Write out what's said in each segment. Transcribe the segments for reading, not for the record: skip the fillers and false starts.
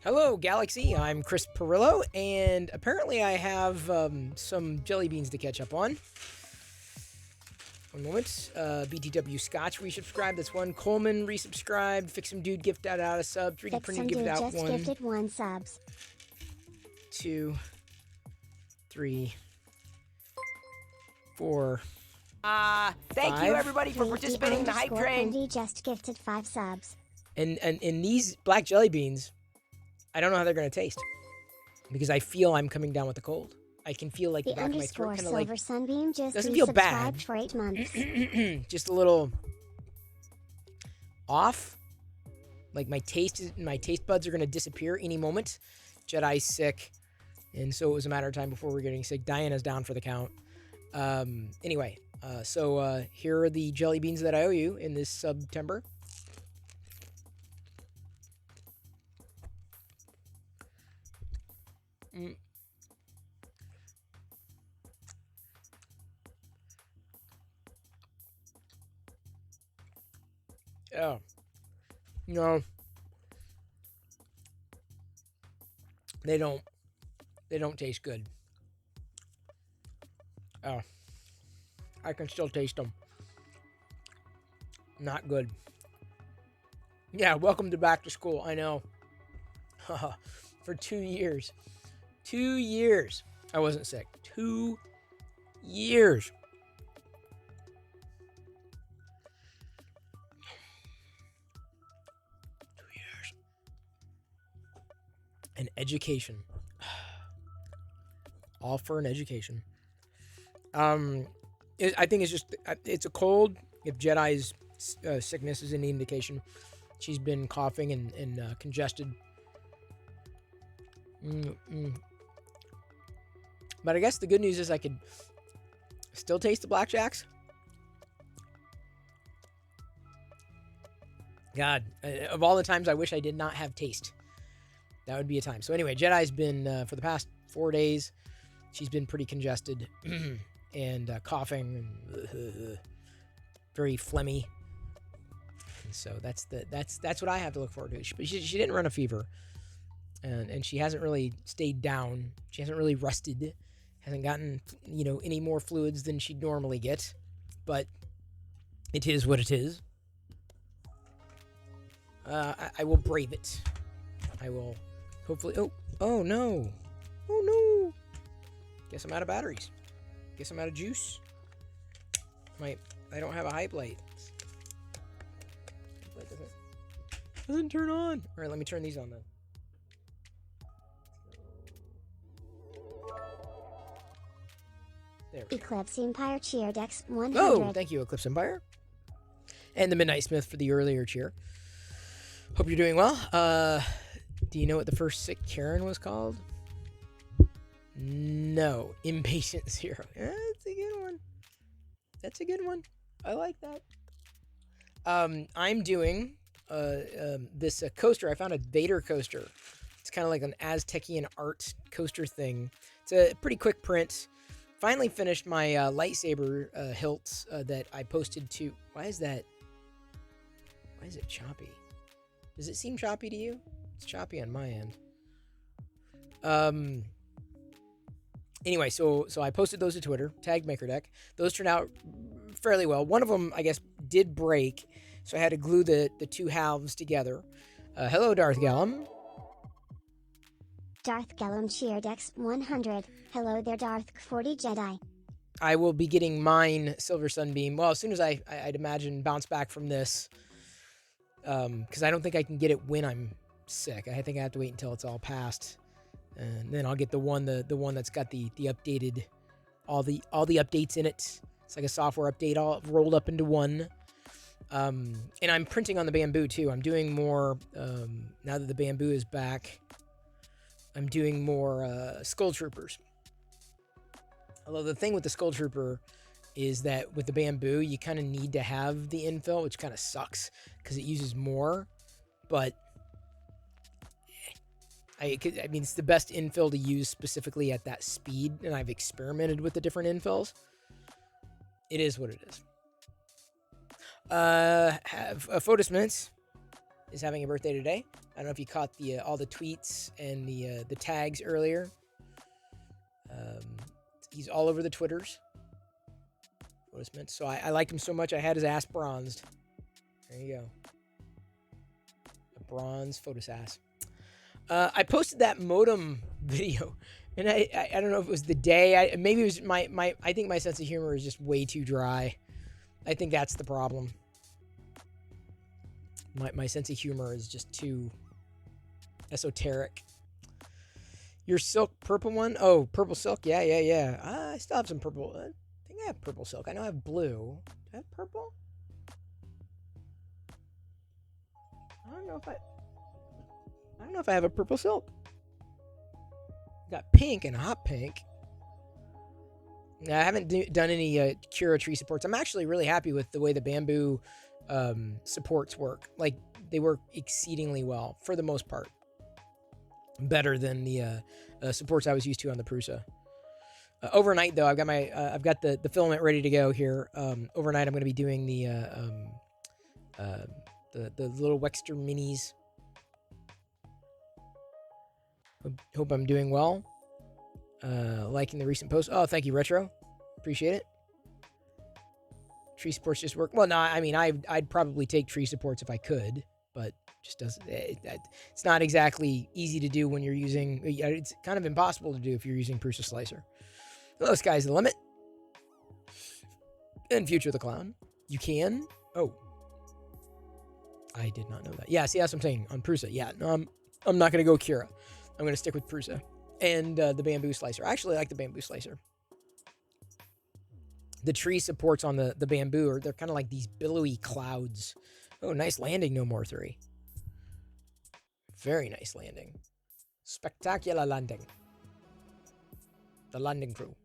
Hello, Galaxy. I'm Chris Perillo, and apparently I have some jelly beans to catch up on. One moment. BTW Scotch resubscribed. That's one. Coleman resubscribed. Fixum Dude gifted out a sub. 3D Fix Printed some gifted dude out just one, gifted 1 subs. 2, 3, 4. Thank you Five. everybody for participating in the hype train. Prindy just gifted 5 subs. And in these black jelly beans, I don't know how they're gonna taste because I feel I'm coming down with the cold. I can feel like the The back of my throat underscore kind of silver like sunbeam just doesn't feel bad. resubscribed for 8 months. just a little off. Like my taste buds are gonna disappear any moment. Jedi's sick, and so it was a matter of time before we're getting sick. Diana's down for the count. Anyway, so here are the jelly beans that I owe you in this September. Oh, no, they don't. They don't taste good. Oh, I can still taste them. Not good. Yeah, welcome to back to school. I know. For 2 years. 2 years. I wasn't sick. 2 years. An education. All for an education. I think it's just it's a cold. If Jedi's sickness is any indication, she's been coughing and congested. But I guess the good news is I could still taste the blackjacks. God, of all the times I wish I did not have taste, that would be a time. So anyway, Jedi's been for the past 4 days. She's been pretty congested and coughing and very phlegmy. And so that's what I have to look forward to. She didn't run a fever, and she hasn't really stayed down. She hasn't really rested. Hasn't gotten any more fluids than she'd normally get. But it is what it is. I will brave it. I will hopefully. Oh no! Oh no! Guess I'm out of batteries. Guess I'm out of juice. I don't have a hype light. Hype light doesn't turn on. All right, let me turn these on then. There we go. Eclipse Empire cheer Dex 100. Oh, thank you, Eclipse Empire. And the Midnight Smith for the earlier cheer. Hope you're doing well. Do you know what the first sick Karen was called? No. Impatient Zero. That's a good one. That's a good one. I like that. I'm doing this coaster. I found a Vader coaster. It's kind of like an Aztecian art coaster thing. It's a pretty quick print. Finally finished my lightsaber hilts that I posted to... Why is that... Why is it choppy? Does it seem choppy to you? It's choppy on my end. Anyway, so I posted those to Twitter, tagged MakerDeck. Those turned out fairly well. One of them, I guess, did break, so I had to glue the two halves together. Hello, Darth Gallum. Darth Gallum cheer Dex 100. Hello there, Darth 40 Jedi. I will be getting mine Silver Sunbeam. Well, as soon as I'd imagine bounce back from this, because I don't think I can get it when I'm sick. I think I have to wait until it's all passed. And then I'll get the one that's got the updated, all the updates in it. It's like a software update all rolled up into one. And I'm printing on the bamboo too. I'm doing more now that the bamboo is back. I'm doing more Skull Troopers. Although the thing with the Skull Trooper is that with the bamboo, you kind of need to have the infill, which kind of sucks because it uses more. But I mean, it's the best infill to use specifically at that speed, and I've experimented with the different infills. It is what it is. Have Photos Minutes. is having a birthday today. I don't know if you caught the all the tweets and the tags earlier. He's all over the Twitters. So I liked him so much, I had his ass bronzed. There you go. A bronze Photosass. I posted that modem video, and I don't know if it was the day. Maybe it was my. I think my sense of humor is just way too dry. I think that's the problem. My sense of humor is just too esoteric. Your silk purple one? Oh, purple silk? Yeah. I still have some purple. I think I have purple silk. I know I have blue. Do I have purple? I don't know if I have a purple silk. Got pink and hot pink. Now, I haven't done any Cura tree supports. I'm actually really happy with the way the bamboo supports work. Like, they work exceedingly well for the most part. Better than the supports I was used to on the Prusa. Overnight, though, I've got the filament ready to go here. Overnight, I'm going to be doing the little Wexter minis. Hope I'm doing well. Liking the recent post. Oh, thank you, Retro. Appreciate it. Tree supports just work. Well, no, I mean, I'd probably take tree supports if I could, but just doesn't. It's not exactly easy to do when you're using. It's kind of impossible to do if you're using Prusa Slicer. Hello, sky's the limit. And Future the Clown. You can. Oh, I did not know that. Yeah, see, that's what I'm saying on Prusa. Yeah, no, I'm not gonna go Cura. I'm gonna stick with Prusa and the bamboo slicer. I actually like the bamboo slicer. The tree supports on the bamboo they're kind of like these billowy clouds. Oh, nice landing, No More 3. Very nice landing. Spectacular landing. The landing crew.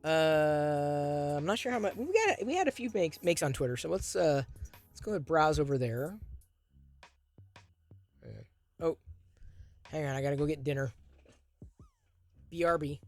I'm not sure how much we had a few makes on Twitter, so let's go ahead and browse over there. Oh, hang on, I gotta go get dinner. BRB.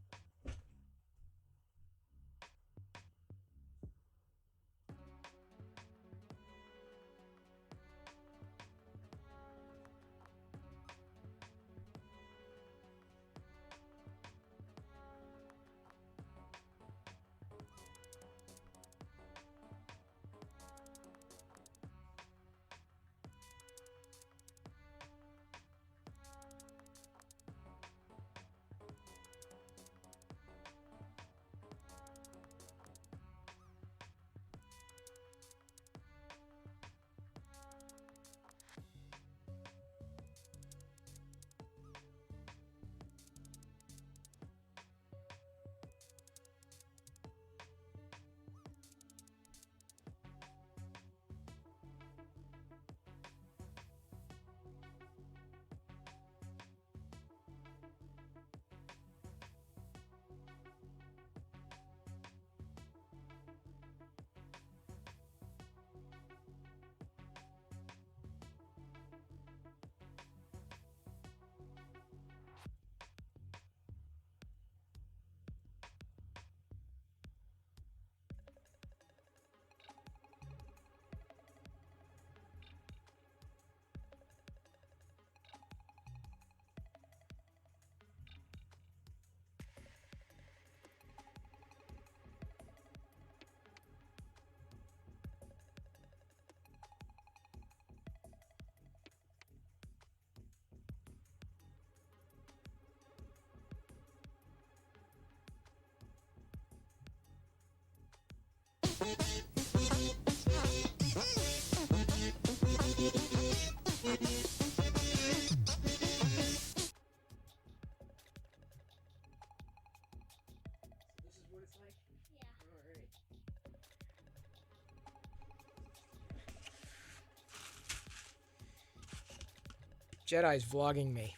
Jedi's vlogging me.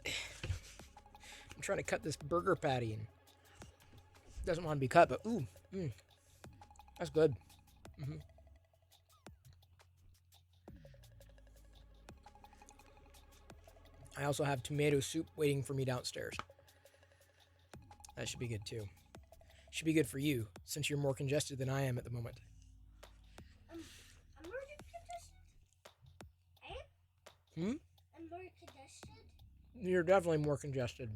I'm trying to cut this burger patty and it doesn't want to be cut, but ooh, that's good. I also have tomato soup waiting for me downstairs. That should be good too. Should be good for you, since you're more congested than I am at the moment. I'm more congested. Hmm? I'm more congested. You're definitely more congested.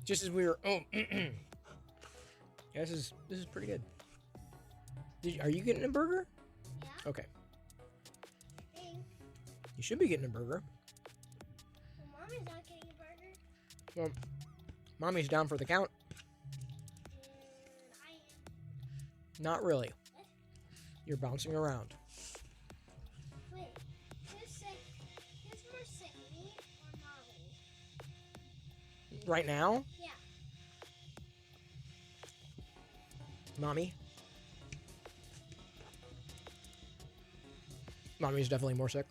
Just as we were... Oh, yeah, this is pretty good. Are you getting a burger? Yeah. Okay. I think. You should be getting a burger. Well, Mommy's not getting a burger. Well, Mommy's down for the count. And I am. Not really. What? You're bouncing around. Wait. Who's sick? Who's more sick, me or Mommy? Right now, Yeah. Mommy. Mommy's definitely more sick.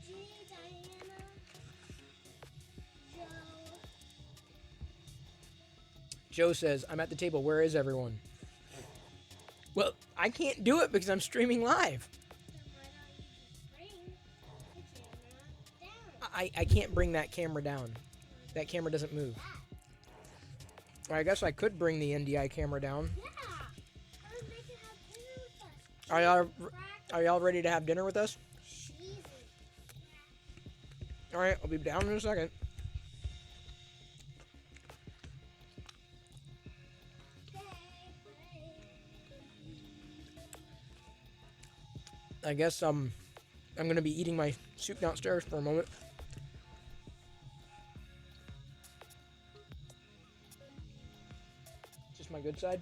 G, Diana. Joe. Joe says, I'm at the table. Where is everyone? Well, I can't do it because I'm streaming live. Then why don't you just bring the camera down? I can't bring that camera down. That camera doesn't move. That. I guess I could bring the NDI camera down. Yeah. And then they can have dinner with us. Are y'all ready to have dinner with us? Cheesy. All right, I'll be down in a second. I guess I'm gonna be eating my soup downstairs for a moment. Is this my good side?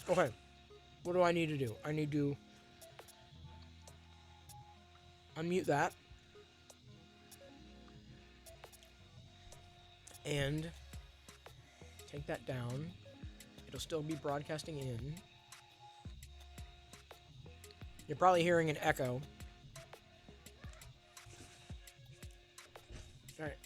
Okay, what do I need to do? I need to unmute that and take that down. It'll still be broadcasting in. You're probably hearing an echo. All right.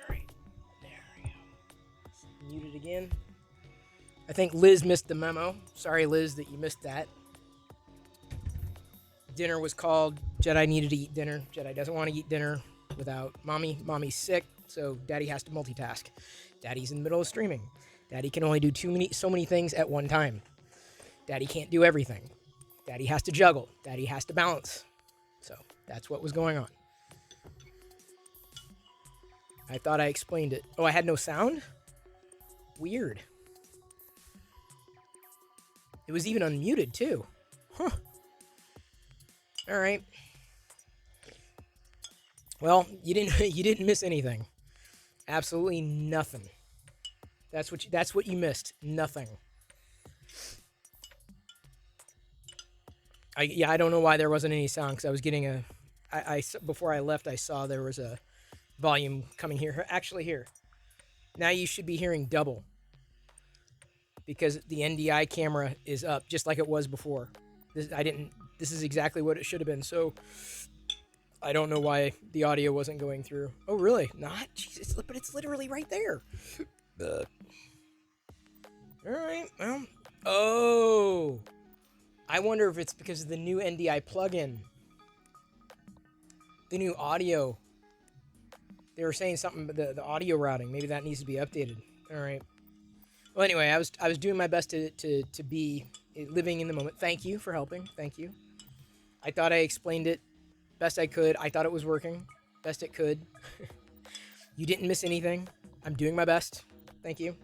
Alright. There we go. Muted again. I think Liz missed the memo. Sorry, Liz, that you missed that. Dinner was called. Jedi needed to eat dinner. Jedi doesn't want to eat dinner without mommy. Mommy's sick, so daddy has to multitask. Daddy's in the middle of streaming. Daddy can only do so many things at one time. Daddy can't do everything. Daddy has to juggle. Daddy has to balance. So that's what was going on. I thought I explained it. Oh, I had no sound? Weird. It was even unmuted too. Huh. All right. Well, you didn't miss anything. Absolutely nothing. That's what you missed. Nothing. I don't know why there wasn't any sound, because I was getting before I left, I saw there was a volume coming here. Actually, here. Now you should be hearing double, because the NDI camera is up just like it was before. This is exactly what it should have been. So I don't know why the audio wasn't going through. Oh, really? Not? Jesus, but it's literally right there. All right. Well. Oh. I wonder if it's because of the new NDI plugin. The new audio. They were saying something about the audio routing. Maybe that needs to be updated. All right. Well, anyway, I was doing my best to be living in the moment. Thank you for helping. Thank you. I thought I explained it best I could. I thought it was working best it could. You didn't miss anything. I'm doing my best. Thank you.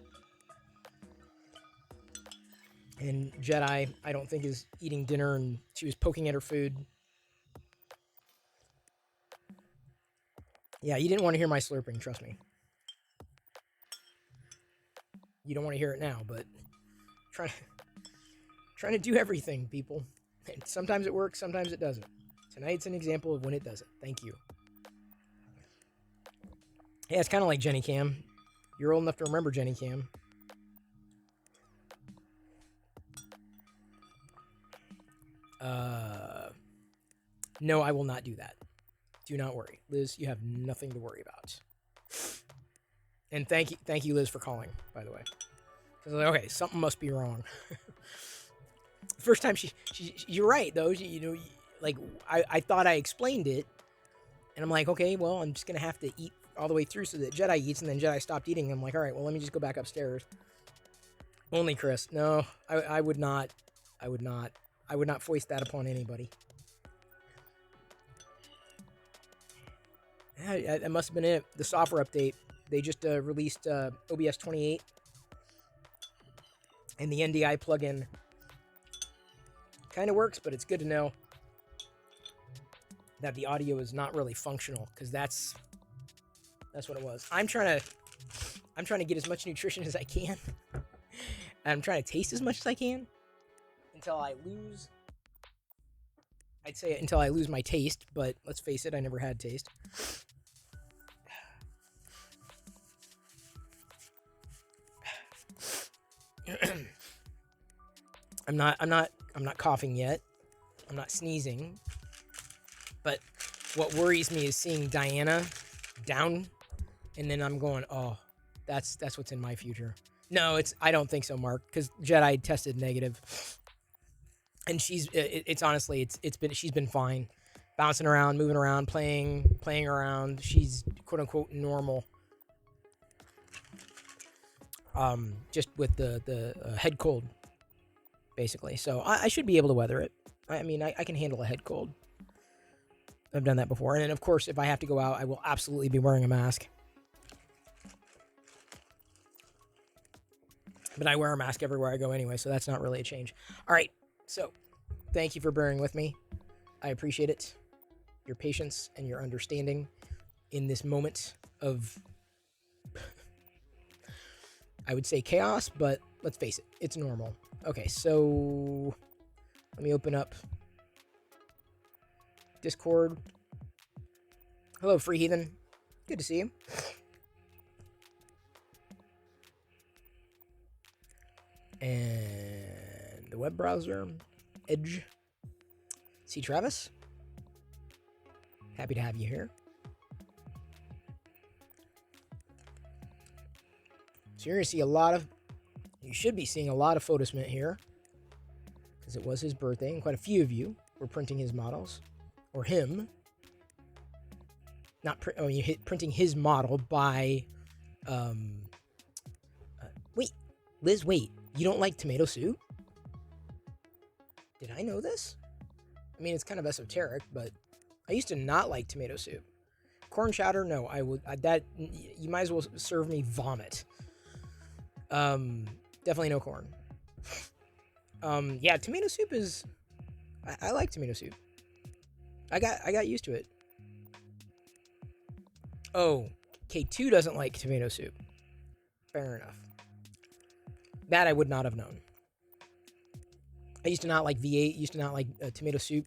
And Jedi, I don't think, is eating dinner, and she was poking at her food. Yeah, you didn't want to hear my slurping, trust me. You don't want to hear it now, but trying to do everything, people. And sometimes it works, sometimes it doesn't. Tonight's an example of when it doesn't. Thank you. Yeah, it's kind of like Jenny Cam. You're old enough to remember Jenny Cam. No, I will not do that. Do not worry. Liz, you have nothing to worry about. And thank you, Liz, for calling, by the way. Because, okay, something must be wrong. First time you're right, though. I thought I explained it. And I'm like, okay, well, I'm just going to have to eat all the way through so that Jedi eats. And then Jedi stopped eating. I'm like, all right, well, let me just go back upstairs. Only Chris. No, I would not. I would not foist that upon anybody. Yeah, that must have been it. The software update. They just released OBS 28. And the NDI plugin kind of works, but it's good to know that the audio is not really functional, because that's what it was. I'm trying to get as much nutrition as I can. I'm trying to taste as much as I can until I lose. I'd say until I lose my taste, but let's face it, I never had taste. I'm not coughing yet. I'm not sneezing. But what worries me is seeing Diana down, and then I'm going, oh, that's what's in my future. No, I don't think so, Mark, because Jedi tested negative. And she's been fine. Bouncing around, moving around, playing around. She's quote unquote normal. Just with the head cold, basically. So I should be able to weather it. I mean, I can handle a head cold. I've done that before. And then, of course, if I have to go out, I will absolutely be wearing a mask. But I wear a mask everywhere I go anyway, so that's not really a change. All right, so thank you for bearing with me. I appreciate it. Your patience and your understanding in this moment of, I would say, chaos, but let's face it, it's normal. Okay, so let me open up Discord. Hello, Free Heathen. Good to see you. And the web browser, Edge. See Travis? Happy to have you here. So you're going to see you should be seeing a lot of Photosmint here, because it was his birthday, and quite a few of you were printing his models, or him. Printing his model by, wait, Liz, wait, you don't like tomato soup? Did I know this? I mean, it's kind of esoteric, but I used to not like tomato soup. Corn chowder, no, you might as well serve me vomit. Definitely no corn. Yeah, tomato soup is, I like tomato soup. I got used to it. Oh, K2 doesn't like tomato soup. Fair enough. That I would not have known. I used to not like V8, used to not like tomato soup.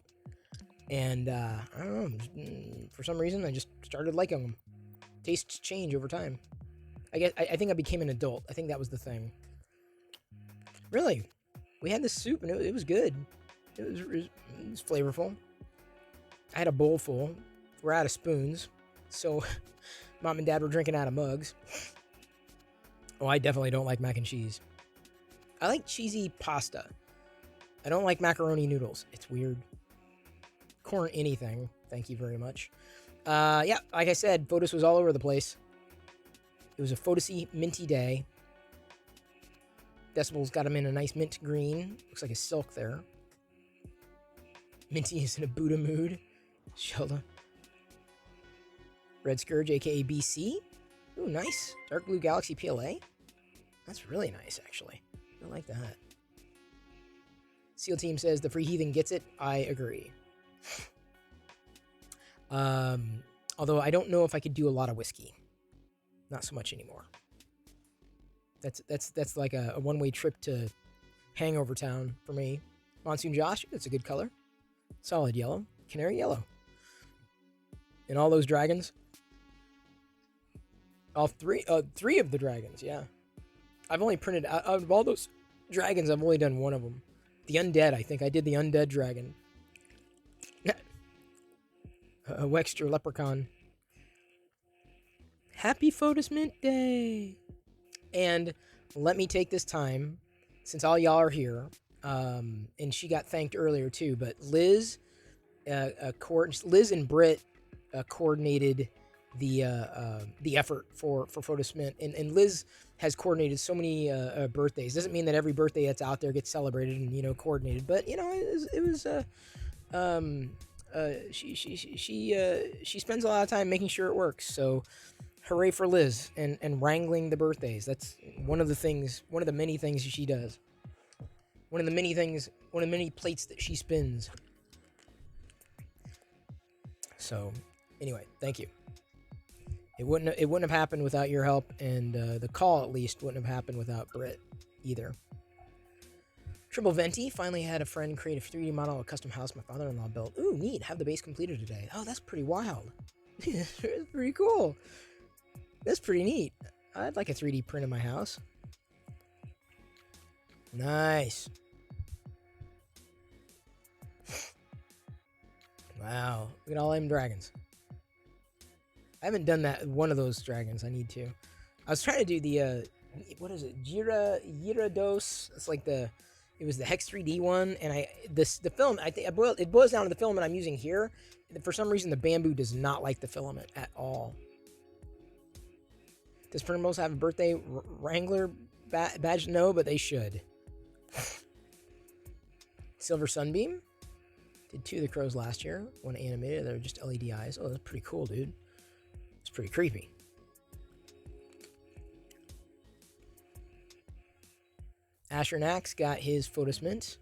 And, I don't know, for some reason, I just started liking them. Tastes change over time. I think I became an adult. I think that was the thing. Really, we had this soup, and it was good. It was flavorful. I had a bowl full. We're out of spoons, so Mom and Dad were drinking out of mugs. Oh, I definitely don't like mac and cheese. I like cheesy pasta. I don't like macaroni noodles. It's weird. Corn anything. Thank you very much. Yeah, like I said, Photos was all over the place. It was a Photosy minty day. Decibel's got him in a nice mint green. Looks like a silk there. Minty is in a Buddha mood. Shelda. Red Scourge, aka BC. Ooh, nice. Dark Blue Galaxy PLA. That's really nice, actually. I like that. SEAL Team says the Free Heathen gets it. I agree. Although I don't know if I could do a lot of whiskey. Not so much anymore. That's like a one-way trip to Hangover Town for me. Monsoon Josh, that's a good color. Solid yellow. Canary yellow. And all those dragons. All three of the dragons, yeah. I've only printed, out of all those dragons, I've only done one of them. The undead, I think. I did the undead dragon. A Wexter leprechaun. Happy Photosmint Day! And let me take this time, since all y'all are here, and she got thanked earlier too, but Liz and Britt coordinated the effort for Photosmint, and Liz has coordinated so many birthdays. Doesn't mean that every birthday that's out there gets celebrated and coordinated, but it was she spends a lot of time making sure it works. So hooray for Liz and wrangling the birthdays. That's one of the many things she does. One of the many plates that she spins. So anyway, thank you. It wouldn't have happened without your help, and the call at least wouldn't have happened without Britt either. Triple Venti finally had a friend create a 3D model of a custom house my father-in-law built. Ooh, neat. Have the base completed today. Oh, that's pretty wild. It's pretty cool. That's pretty neat. I'd like a 3D print of my house. Nice. Wow. Look at all them dragons. I haven't done that one of those dragons. I need to. I was trying to do the what is it? Gyarados. It's like it was the Hex 3D one, and the film. I think it boils down to the filament I'm using here. For some reason, the bamboo does not like the filament at all. Does Primrose have a birthday Wrangler badge? No, but they should. Silver Sunbeam. Did 2 of the crows last year. One animated. They're just LED eyes. Oh, that's pretty cool, dude. It's pretty creepy. Asher Nax got his Photosmint.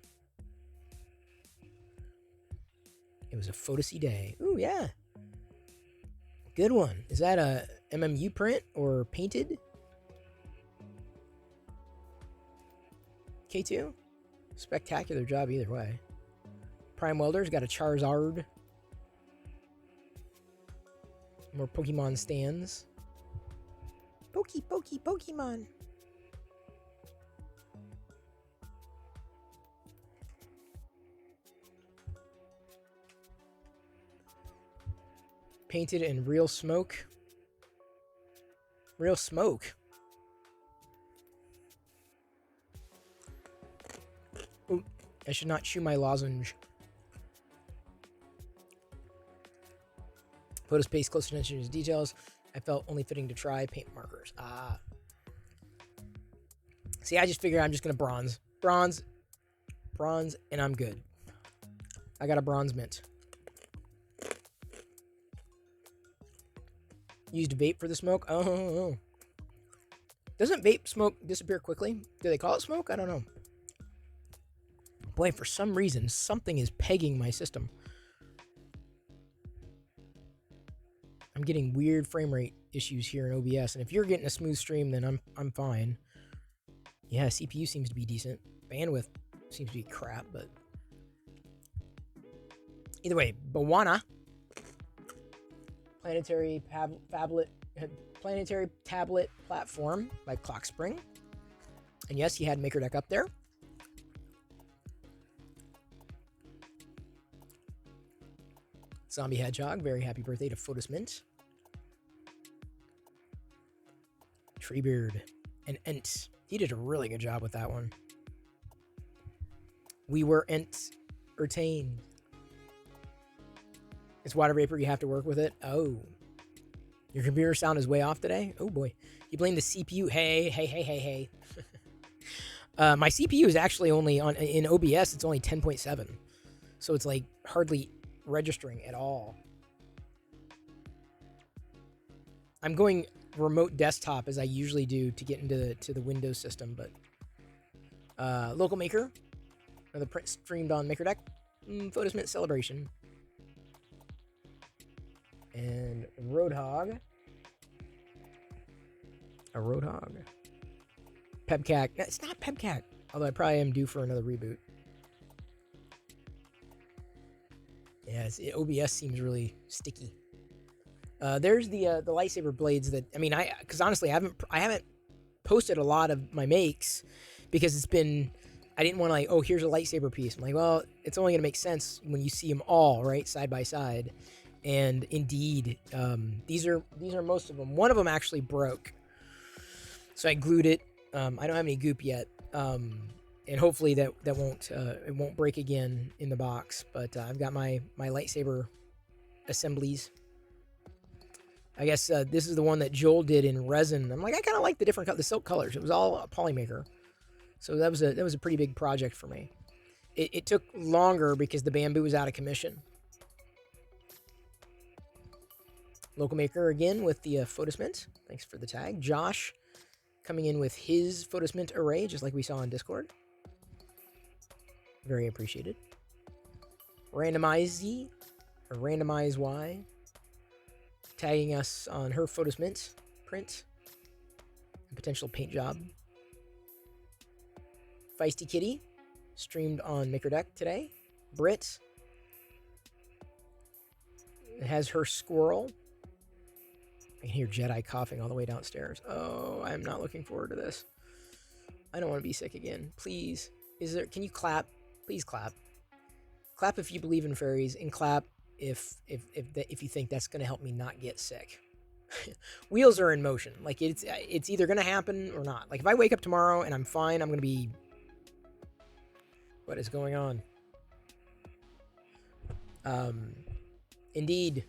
It was a Photosy day. Ooh, yeah. Good one. Is that a MMU print or painted? K2? Spectacular job either way. Prime Welder's got a Charizard. More Pokemon stands. Pokemon. Painted in real smoke. Real smoke. Ooh, I should not chew my lozenge. Photos pays close attention to details. I felt only fitting to try paint markers. Ah. See, I just figured I'm just going to bronze. Bronze, and I'm good. I got a bronze mint. Used vape for the smoke? Oh. Doesn't vape smoke disappear quickly? Do they call it smoke? I don't know. Boy, for some reason, something is pegging my system. I'm getting weird frame rate issues here in OBS, and if you're getting a smooth stream, then I'm fine. Yeah, CPU seems to be decent. Bandwidth seems to be crap, but either way, Bawana, planetary tablet platform by Clockspring, and yes, you had MakerDeck up there. Zombie Hedgehog, very happy birthday to Photos Mint. Treebeard and Ent. He did a really good job with that one. We were entertained. It's water vapor, you have to work with it. Oh. Your computer sound is way off today? Oh boy. You blame the CPU. Hey. My CPU is actually only in OBS, it's only 10.7. So it's like hardly registering at all. I'm going remote desktop as I usually do to get into the Windows system, but local maker, another print streamed on MakerDeck, Photos Mint Celebration, and Roadhog, a Roadhog, Pebcac. No, it's not Pebcac, although I probably am due for another reboot. Yeah, OBS seems really sticky. There's the lightsaber blades that, I mean, because honestly, I haven't posted a lot of my makes because it's been, I didn't want to like, oh, here's a lightsaber piece. I'm like, well, it's only gonna make sense when you see them all right side by side. And indeed, these are most of them. One of them actually broke, so I glued it. I don't have any goop yet, and hopefully that won't it won't break again in the box. But I've got my lightsaber assemblies. I guess this is the one that Joel did in resin. I'm like, I kind of like the different the silk colors. It was all a Polymaker, so that was a pretty big project for me. It took longer because the bamboo was out of commission. Local maker again with the Photos Mint. Thanks for the tag. Josh coming in with his Photos Mint array, just like we saw on Discord. Very appreciated. Randomize Z or Randomize Y tagging us on her Photos Mint print and potential paint job. Feisty Kitty streamed on MakerDeck today. Brit has her squirrel. I can hear Jedi coughing all the way downstairs. Oh, I'm not looking forward to this. I don't want to be sick again. Please. Can you clap? Please clap. Clap if you believe in fairies, and clap if you think that's going to help me not get sick. Wheels are in motion. Like it's either going to happen or not. Like if I wake up tomorrow and I'm fine, I'm going to be, what is going on? Indeed.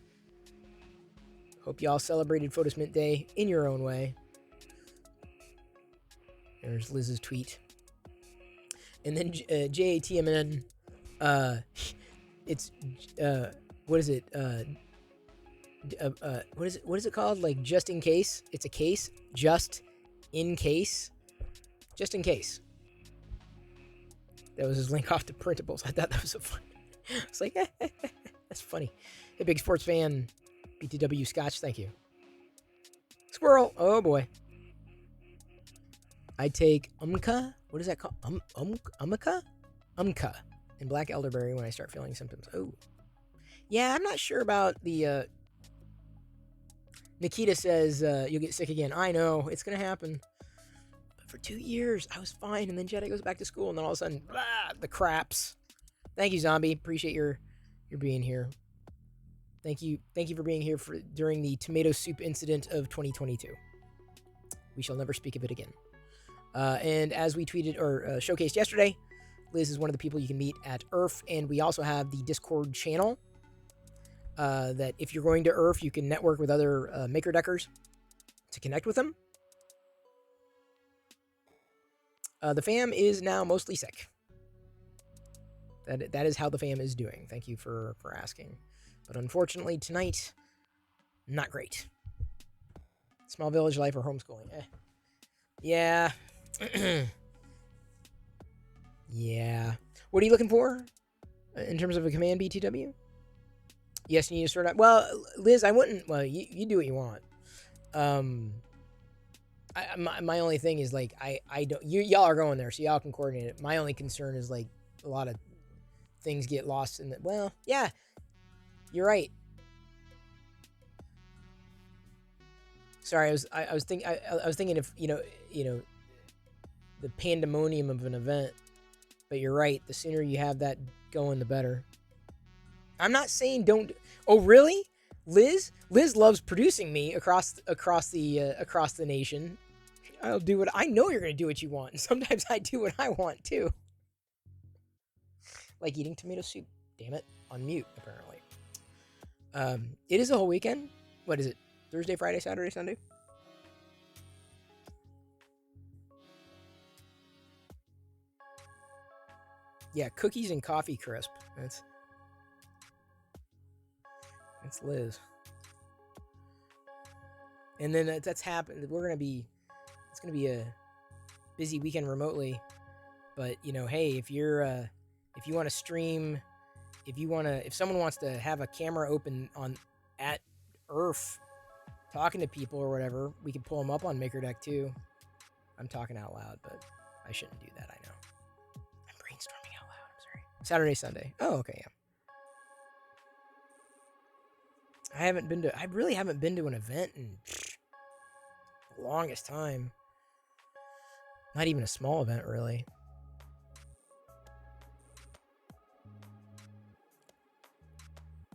Hope y'all celebrated Photos Mint Day in your own way. There's Liz's tweet. And then JATMN, it's, what is it? What is it called? Like, just in case? It's a case? Just in case? Just in case. That was his link off to printables. I thought that was so funny. It's like, that's funny. Hey, big sports fan. BTW Scotch, thank you. Squirrel, oh boy. I take Umka. What is that called? Umka and black elderberry when I start feeling symptoms. Oh, yeah, I'm not sure about the. Nikita says you'll get sick again. I know it's gonna happen. But for 2 years I was fine, and then Jedi goes back to school, and then all of a sudden, the craps. Thank you, Zombie. Appreciate your being here. Thank you for being here during the tomato soup incident of 2022. We shall never speak of it again. And as we tweeted or showcased yesterday, Liz is one of the people you can meet at IRF, and we also have the Discord channel that if you're going to IRF, you can network with other Maker Deckers to connect with them. The fam is now mostly sick. That is how the fam is doing. Thank you for asking. But unfortunately, tonight, not great. Small village life or homeschooling? Yeah. Yeah. What are you looking for in terms of a command BTW? Yes, you need to sort out. Well, Liz, I wouldn't. Well, you do what you want. My only thing is like I don't. Y'all are going there, so y'all can coordinate it. My only concern is like a lot of things get lost in the. Well, yeah, you're right. Sorry, I was thinking if you know the pandemonium of an event. But you're right. The sooner you have that going, the better. I'm not saying don't. Oh, really? Liz loves producing me across the nation. I'll do what I know you're gonna do what you want. And sometimes I do what I want too. Like eating tomato soup. Damn it. On mute, apparently. It is a whole weekend. What is it? Thursday, Friday, Saturday, Sunday? Yeah, cookies and coffee crisp. That's Liz. And then that's happened. It's gonna be a busy weekend remotely. But you know, hey, if you want to stream, if someone wants to have a camera open at IRF, talking to people or whatever, we can pull them up on MakerDeck too. I'm talking out loud, but I shouldn't do that. I know. I'm brainstorming out loud. I'm sorry. Saturday, Sunday. Oh, okay, yeah. I really haven't been to an event in the longest time. Not even a small event, really.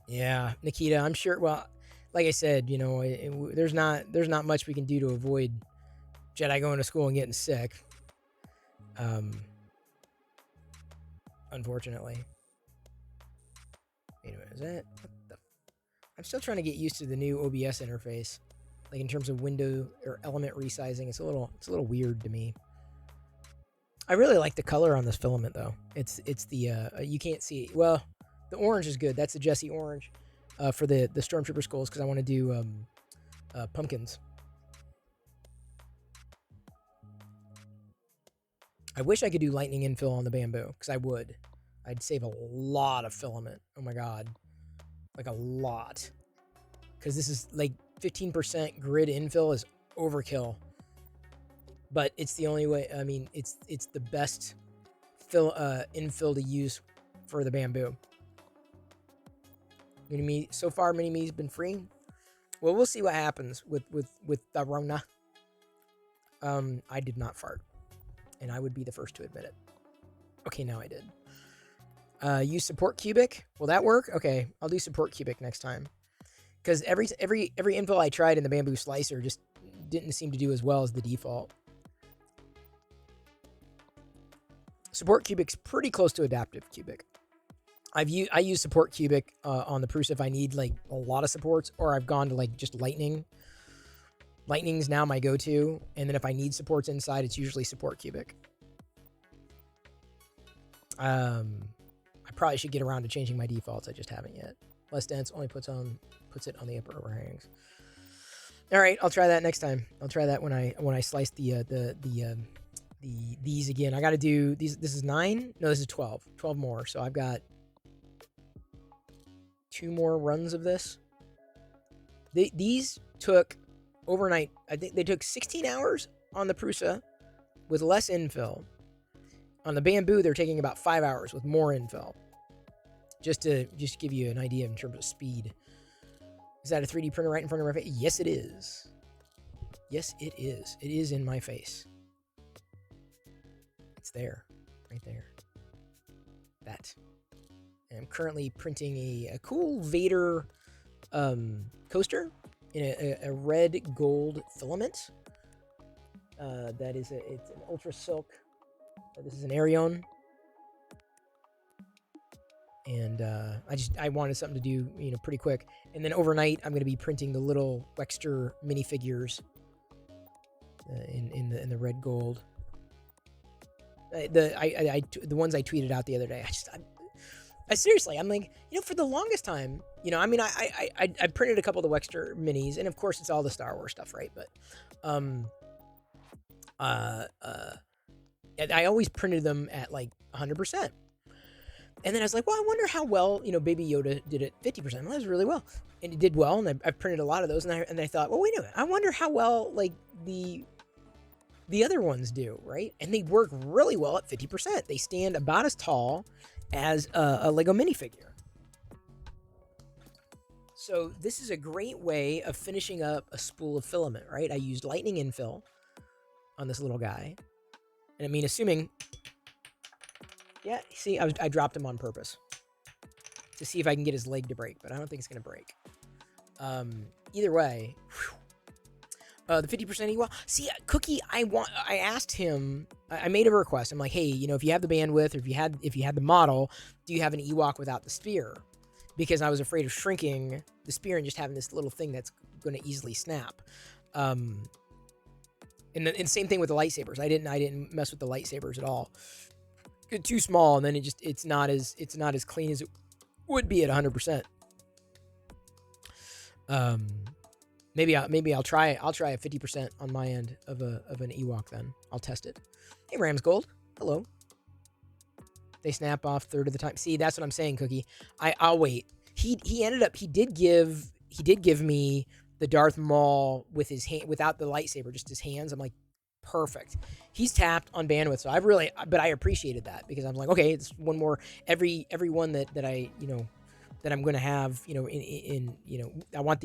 Yeah, Nikita, I'm sure. Well, like I said, you know, there's not much we can do to avoid Jedi going to school and getting sick. Unfortunately. Wait a minute, is that what the? I'm still trying to get used to the new OBS interface, like in terms of window or element resizing. It's a little weird to me. I really like the color on this filament though. It's the you can't see it. Well, the orange is good. That's the Jesse orange for the Stormtrooper skulls because I want to do pumpkins. I wish I could do lightning infill on the bamboo because I would. I'd save a lot of filament. Oh my god. Like a lot. Because this is like 15% grid infill is overkill. But it's the only way. I mean, it's the best infill to use for the bamboo. Mini-Me, so far Mini-Me's been free. Well, we'll see what happens with the Rona. I did not fart. And I would be the first to admit it. Okay, now I did. Use support cubic. Will that work? Okay, I'll do support cubic next time. Because every infill I tried in the bamboo slicer just didn't seem to do as well as the default. Support cubic's pretty close to adaptive cubic. I use support cubic on the Prusa if I need like a lot of supports, or I've gone to like just lightning. Lightning's now my go-to, and then if I need supports inside, it's usually support cubic. I probably should get around to changing my defaults. I just haven't yet. Less dense only puts it on the upper overhangs. All right, I'll try that next time. I'll try that when I slice these again. I got to do these. This is 9. No, this is 12. 12 more. So I've got 2 more runs of this. These took overnight. I think they took 16 hours on the Prusa with less infill. On the bamboo, they're taking about 5 hours with more infill. Just to give you an idea in terms of speed. Is that a 3D printer right in front of my face? Yes, it is. Yes, it is. It is in my face. It's there. Right there. That. And I'm currently printing a cool Vader coaster in a red gold filament. That is it's an ultra silk. This is an Arion. And I wanted something to do, pretty quick. And then overnight, I'm going to be printing the little Wexter minifigures in the red gold. The ones I tweeted out the other day. I seriously, I'm like, for the longest time, I printed a couple of the Wexter minis, and of course it's all the Star Wars stuff, right? But I always printed them at like 100%. And then I was like, well, I wonder how well, Baby Yoda did it 50%. Well, that was really well. And it did well, and I've printed a lot of those, and I thought, well, wait a minute. I wonder how well, like, the other ones do, right? And they work really well at 50%. They stand about as tall as a Lego minifigure. So this is a great way of finishing up a spool of filament, right? I used lightning infill on this little guy. And I mean, assuming... Yeah, see, I dropped him on purpose to see if I can get his leg to break, but I don't think it's going to break. Either way, the 50% Ewok. See, Cookie, I asked him, I made a request. I'm like, hey, if you have the bandwidth, or if you had the model, do you have an Ewok without the spear? Because I was afraid of shrinking the spear and just having this little thing that's going to easily snap. And the same thing with the lightsabers. I didn't mess with the lightsabers at all. Too small, and then it's not as clean as it would be at 100%. Maybe I'll try a 50% on my end of an Ewok. Then I'll test it. Hey, Rams Gold, hello. They snap off third of the time. See, that's what I'm saying, Cookie. I'll wait. He did give me the Darth Maul with his hand, without the lightsaber, just his hands. I'm like, perfect. He's tapped on bandwidth, so but I appreciated that, because I'm like, okay, it's one more. Every one that I that I'm going to have, I want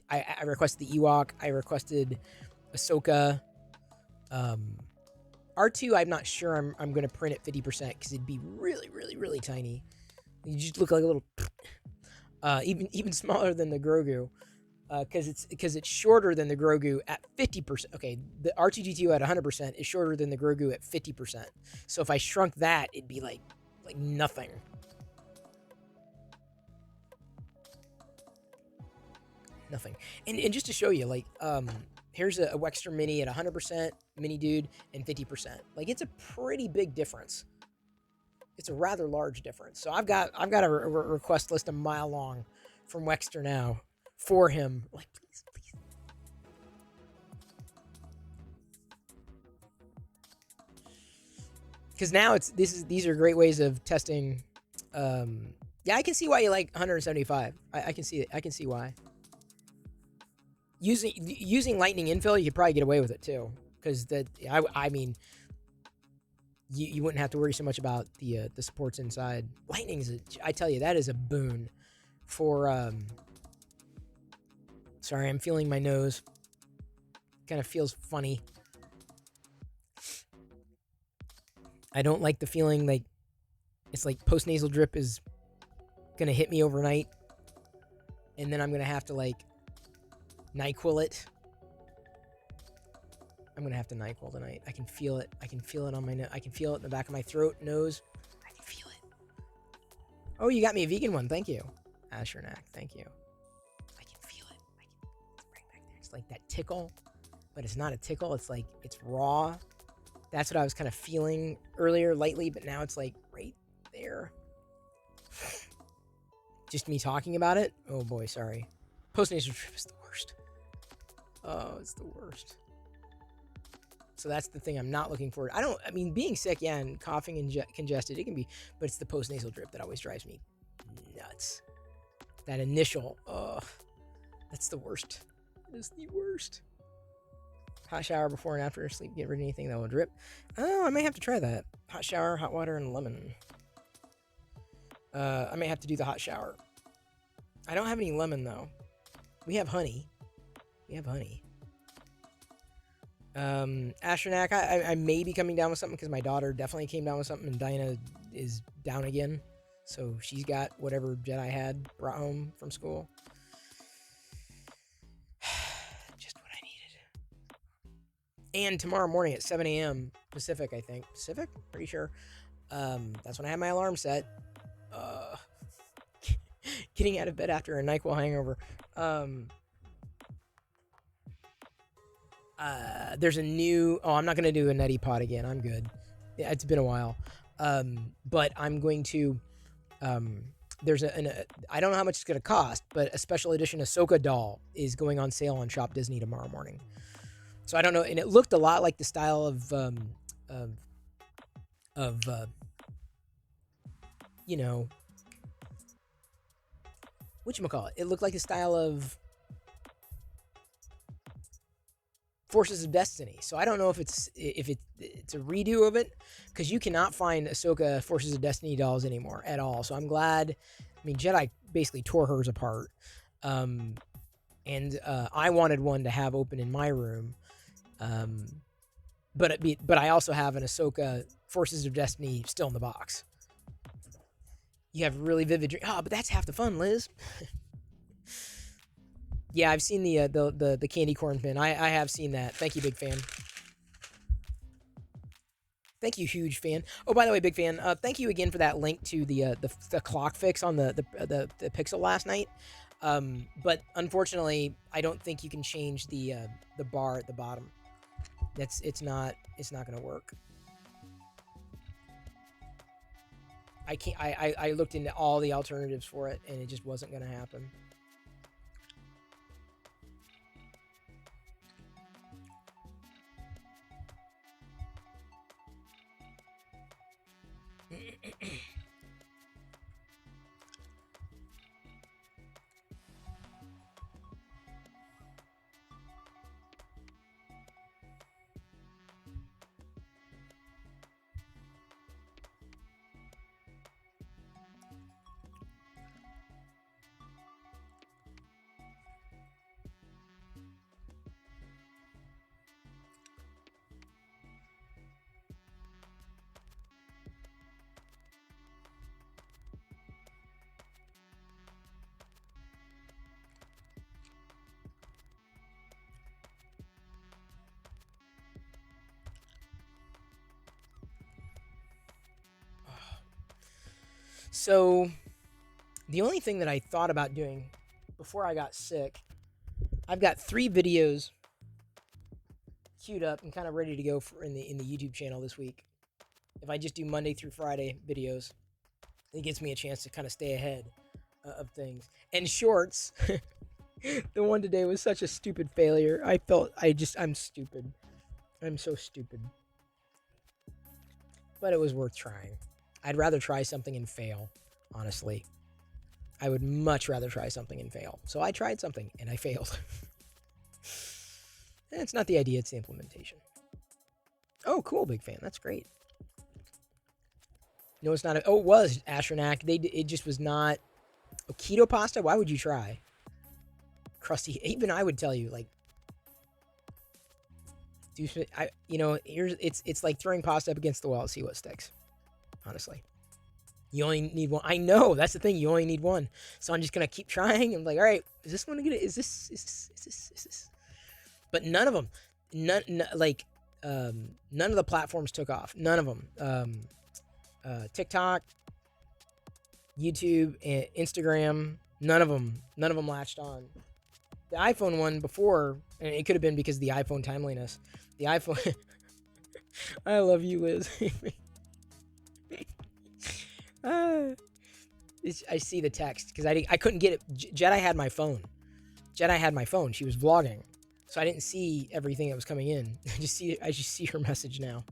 I requested the Ewok. I requested Ahsoka. R2, I'm not sure I'm going to print at 50% because it'd be really, really, really tiny. You just look like a little, even smaller than the Grogu. Because it's shorter than the Grogu at 50%. Okay, the R2-D2 at 100% is shorter than the Grogu at 50%. So if I shrunk that, it'd be like nothing. Nothing. And just to show you, like, here's a Wexter Mini at 100%, Mini Dude, and 50%. Like, it's a pretty big difference. It's a rather large difference. So I've got a request list a mile long from Wexter now. For him, like, please. Because now these are great ways of testing. Yeah, I can see why you like 175. I can see it. I can see why. Using lightning infill, you could probably get away with it too, because I mean, you wouldn't have to worry so much about the supports inside. Lightning I tell you, that is a boon for Sorry, I'm feeling my nose. Kind of feels funny. I don't like the feeling like it's like post-nasal drip is going to hit me overnight. And then I'm going to have to like NyQuil it. I'm going to have to NyQuil tonight. I can feel it. I can feel it on my nose. I can feel it in the back of my throat, nose. I can feel it. Oh, you got me a vegan one. Thank you. Ashernak, thank you. Like that tickle, but it's not a tickle. It's like, it's raw. That's what I was kind of feeling earlier lightly, but now it's like right there. Just me talking about it. Oh boy, sorry. Post-nasal drip is the worst. Oh, it's the worst. So that's the thing I'm not looking for. I mean, being sick, yeah, and coughing and congested, it can be, but it's the post-nasal drip that always drives me nuts. That initial, that's the worst. Is the worst. Hot shower before and after sleep. Get rid of anything that will drip. Oh, I may have to try that. Hot shower, hot water, and lemon. I may have to do the hot shower. I don't have any lemon though. We have honey. Astronac, I may be coming down with something because my daughter definitely came down with something, and Dinah is down again. So she's got whatever Jedi had brought home from school. And tomorrow morning at 7 a.m. Pacific, I think. Pacific? Pretty sure. That's when I have my alarm set. Getting out of bed after a NyQuil hangover. There's a new... Oh, I'm not going to do a Neti Pot again. I'm good. Yeah, it's been a while. But I'm going to... there's I don't know how much it's going to cost, but a special edition Ahsoka doll is going on sale on Shop Disney tomorrow morning. So I don't know, and it looked a lot like the style of you know, whatchamacallit? It looked like the style of Forces of Destiny. So I don't know if it's a redo of it, because you cannot find Ahsoka Forces of Destiny dolls anymore at all. So I'm glad. I mean, Jedi basically tore hers apart, and I wanted one to have open in my room. But I also have an Ahsoka Forces of Destiny still in the box. You have really vivid dreams. Oh, but that's half the fun, Liz. Yeah, I've seen the candy corn pin. I have seen that. Thank you, big fan. Thank you, huge fan. Oh, by the way, big fan. Thank you again for that link to the clock fix on the Pixel last night. But unfortunately, I don't think you can change the bar at the bottom. It's not gonna work. I can't. I looked into all the alternatives for it, and it just wasn't gonna happen. So, the only thing that I thought about doing before I got sick, I've got 3 videos queued up and kind of ready to go for in the YouTube channel this week. If I just do Monday through Friday videos, it gives me a chance to kind of stay ahead of things. And shorts, the one today was such a stupid failure. I'm stupid. I'm so stupid. But it was worth trying. I'd rather try something and fail, honestly. I would much rather try something and fail. So I tried something and I failed. And it's not the idea, it's the implementation. Oh, cool, big fan. That's great. No, it's not. It was Astronac. It just was not. Oh, keto pasta? Why would you try? Crusty. Even I would tell you, like, it's like throwing pasta up against the wall to see what sticks. Honestly, you only need one. I know, that's the thing. You only need one. So I'm just gonna keep trying. I'm like, all right, is this one gonna? Is this? But none of them, none of the platforms took off. None of them. TikTok, YouTube, and Instagram. None of them latched on. The iPhone one before, and it could have been because of the iPhone timeliness. The iPhone. I love you, Liz. I see the text because I couldn't get it. Jedi had my phone. She was vlogging, so I didn't see everything that was coming in. I just see her message now.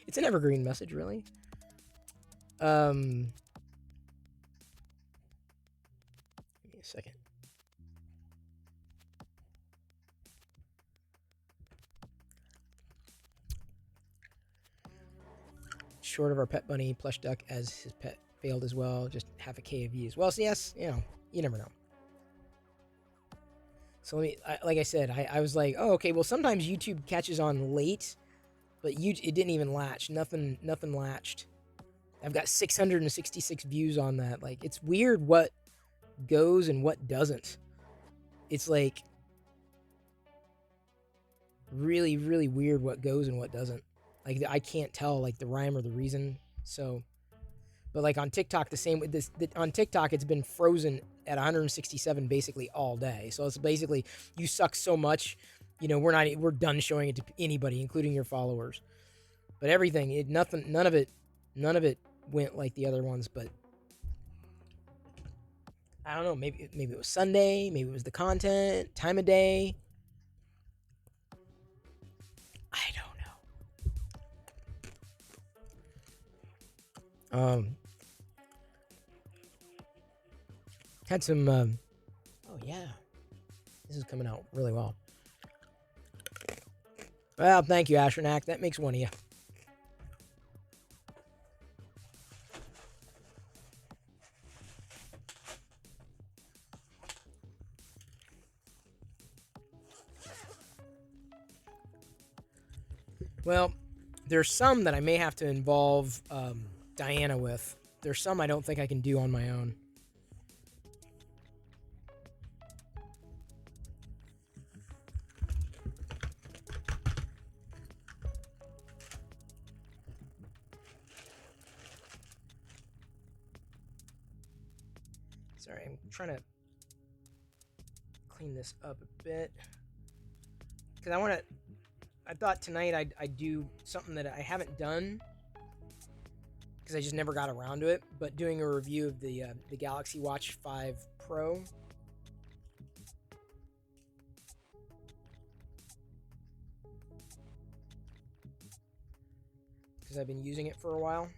It's an evergreen message, really. Give me a second. Short of our pet bunny plush duck, as his pet failed as well. Just half a K of views. Well, so yes, you never know. So like I said, I was like, oh, okay. Well, sometimes YouTube catches on late, but it didn't even latch. Nothing latched. I've got 666 views on that. Like, it's weird what goes and what doesn't. It's like, really, really weird what goes and what doesn't. Like I can't tell like the rhyme or the reason. So, but like on TikTok, the same with this. On TikTok, it's been frozen at 167 basically all day. So it's basically you suck so much, you know, we're done showing it to anybody, including your followers. But everything, none of it went like the other ones. But I don't know. Maybe it was Sunday. Maybe it was the content, time of day. I don't know. Had some. Oh yeah, this is coming out really well. Well, thank you, Astronac. That makes one of you. Well, there's some that I may have to involve Diana with. There's some I don't think I can do on my own. Sorry, I'm trying to clean this up a bit. Because I thought tonight I'd do something that I haven't done. Because I just never got around to it. But doing a review of the Galaxy Watch 5 Pro. Because I've been using it for a while.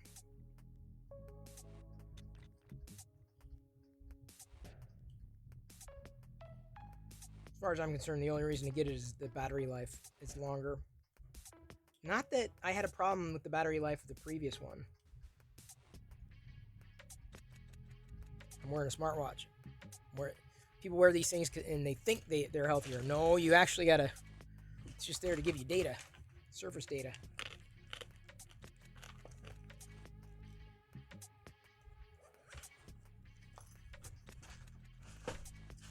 As far as I'm concerned, the only reason to get it is the battery life. It's longer. Not that I had a problem with the battery life of the previous one. I'm wearing a smartwatch. People wear these things and they think they're healthier. No, you actually gotta... It's just there to give you data. Surface data.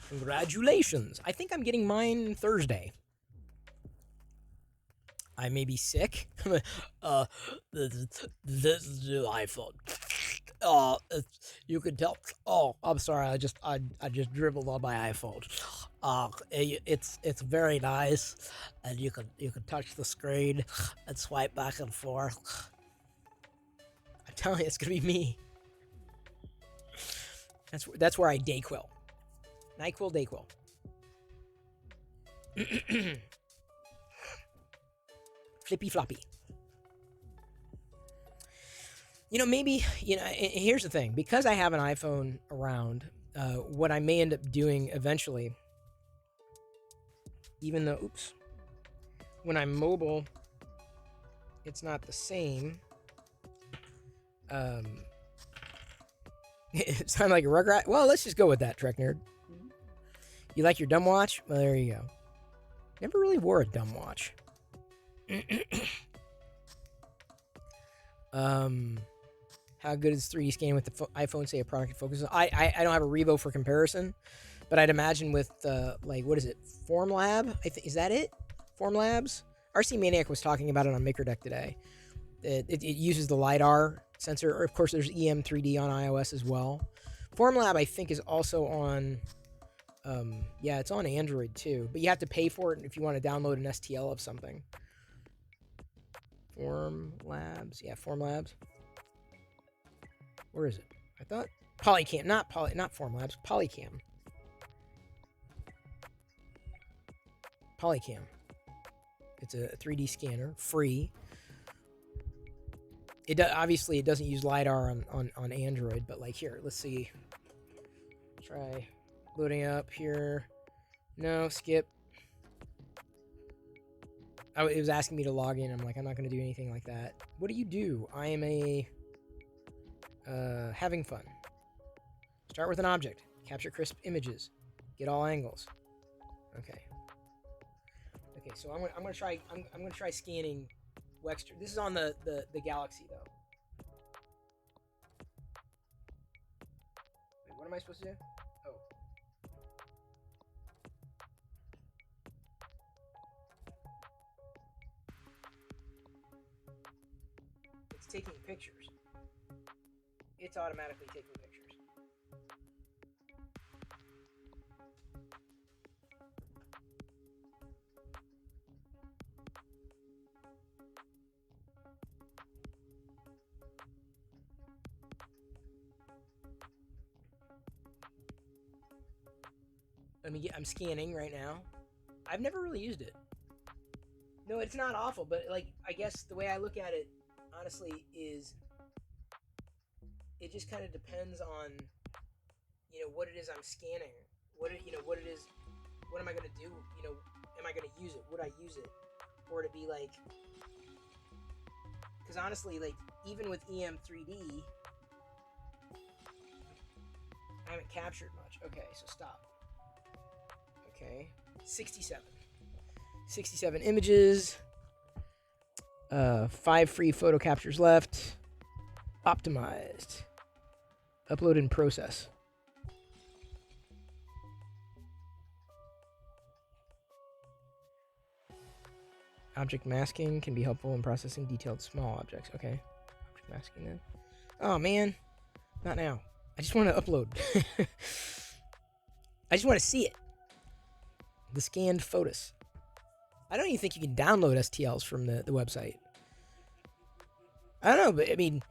Congratulations. I think I'm getting mine Thursday. I may be sick. This is the iPhone. You can tell. Oh, I'm sorry. I just dribbled on my iPhone. It's very nice, and you can touch the screen and swipe back and forth. I'm telling you, it's gonna be me. That's where I Dayquil. NyQuil, Dayquil. Flippy floppy. You know, maybe, you know, here's the thing. Because I have an iPhone around, what I may end up doing eventually, even though, oops, when I'm mobile, it's not the same. It sounded like a Rugrat. Well, let's just go with that, Trek Nerd. You like your dumb watch? Well, there you go. Never really wore a dumb watch. How good is 3D scanning with the iPhone? Say a product it focuses on. I don't have a Revo for comparison, but I'd imagine with like what is it? Formlab? Is that it? Formlabs? RC Maniac was talking about it on MakerDeck today. It uses the LiDAR sensor. Or of course, there's EM3D on iOS as well. Formlab, I think, is also on. Yeah, it's on Android too, but you have to pay for it if you want to download an STL of something. Formlabs, yeah, Formlabs. Where is it? I thought Polycam, not Formlabs, Polycam. Polycam. It's a 3D scanner, free. Obviously it doesn't use LiDAR on Android, but like here, let's see. Try loading up here. No, skip. It was asking me to log in. I'm like, I'm not going to do anything like that. What do you do? I am having fun. Start with an object. Capture crisp images. Get all angles. Okay. Okay, so I'm gonna try. I'm gonna try scanning Wexter. This is on the Galaxy though. Wait, what am I supposed to do? Oh. taking pictures. It's automatically taking pictures. I'm scanning right now. I've never really used it. No, it's not awful, but like I guess the way I look at it, honestly, is it just kind of depends on what it is I'm scanning. What it is. What am I gonna do? Am I gonna use it? Would I use it? Or to be like, because honestly, like even with EM3D, I haven't captured much. Okay, so stop. Okay, 67 images, 5 free photo captures left, optimized, upload in process. Object masking can be helpful in processing detailed small objects. Okay, object masking then. Oh man, not now. I just want to upload. I just want to see it. The scanned photos. I don't even think you can download STLs from the website. I don't know, but I mean,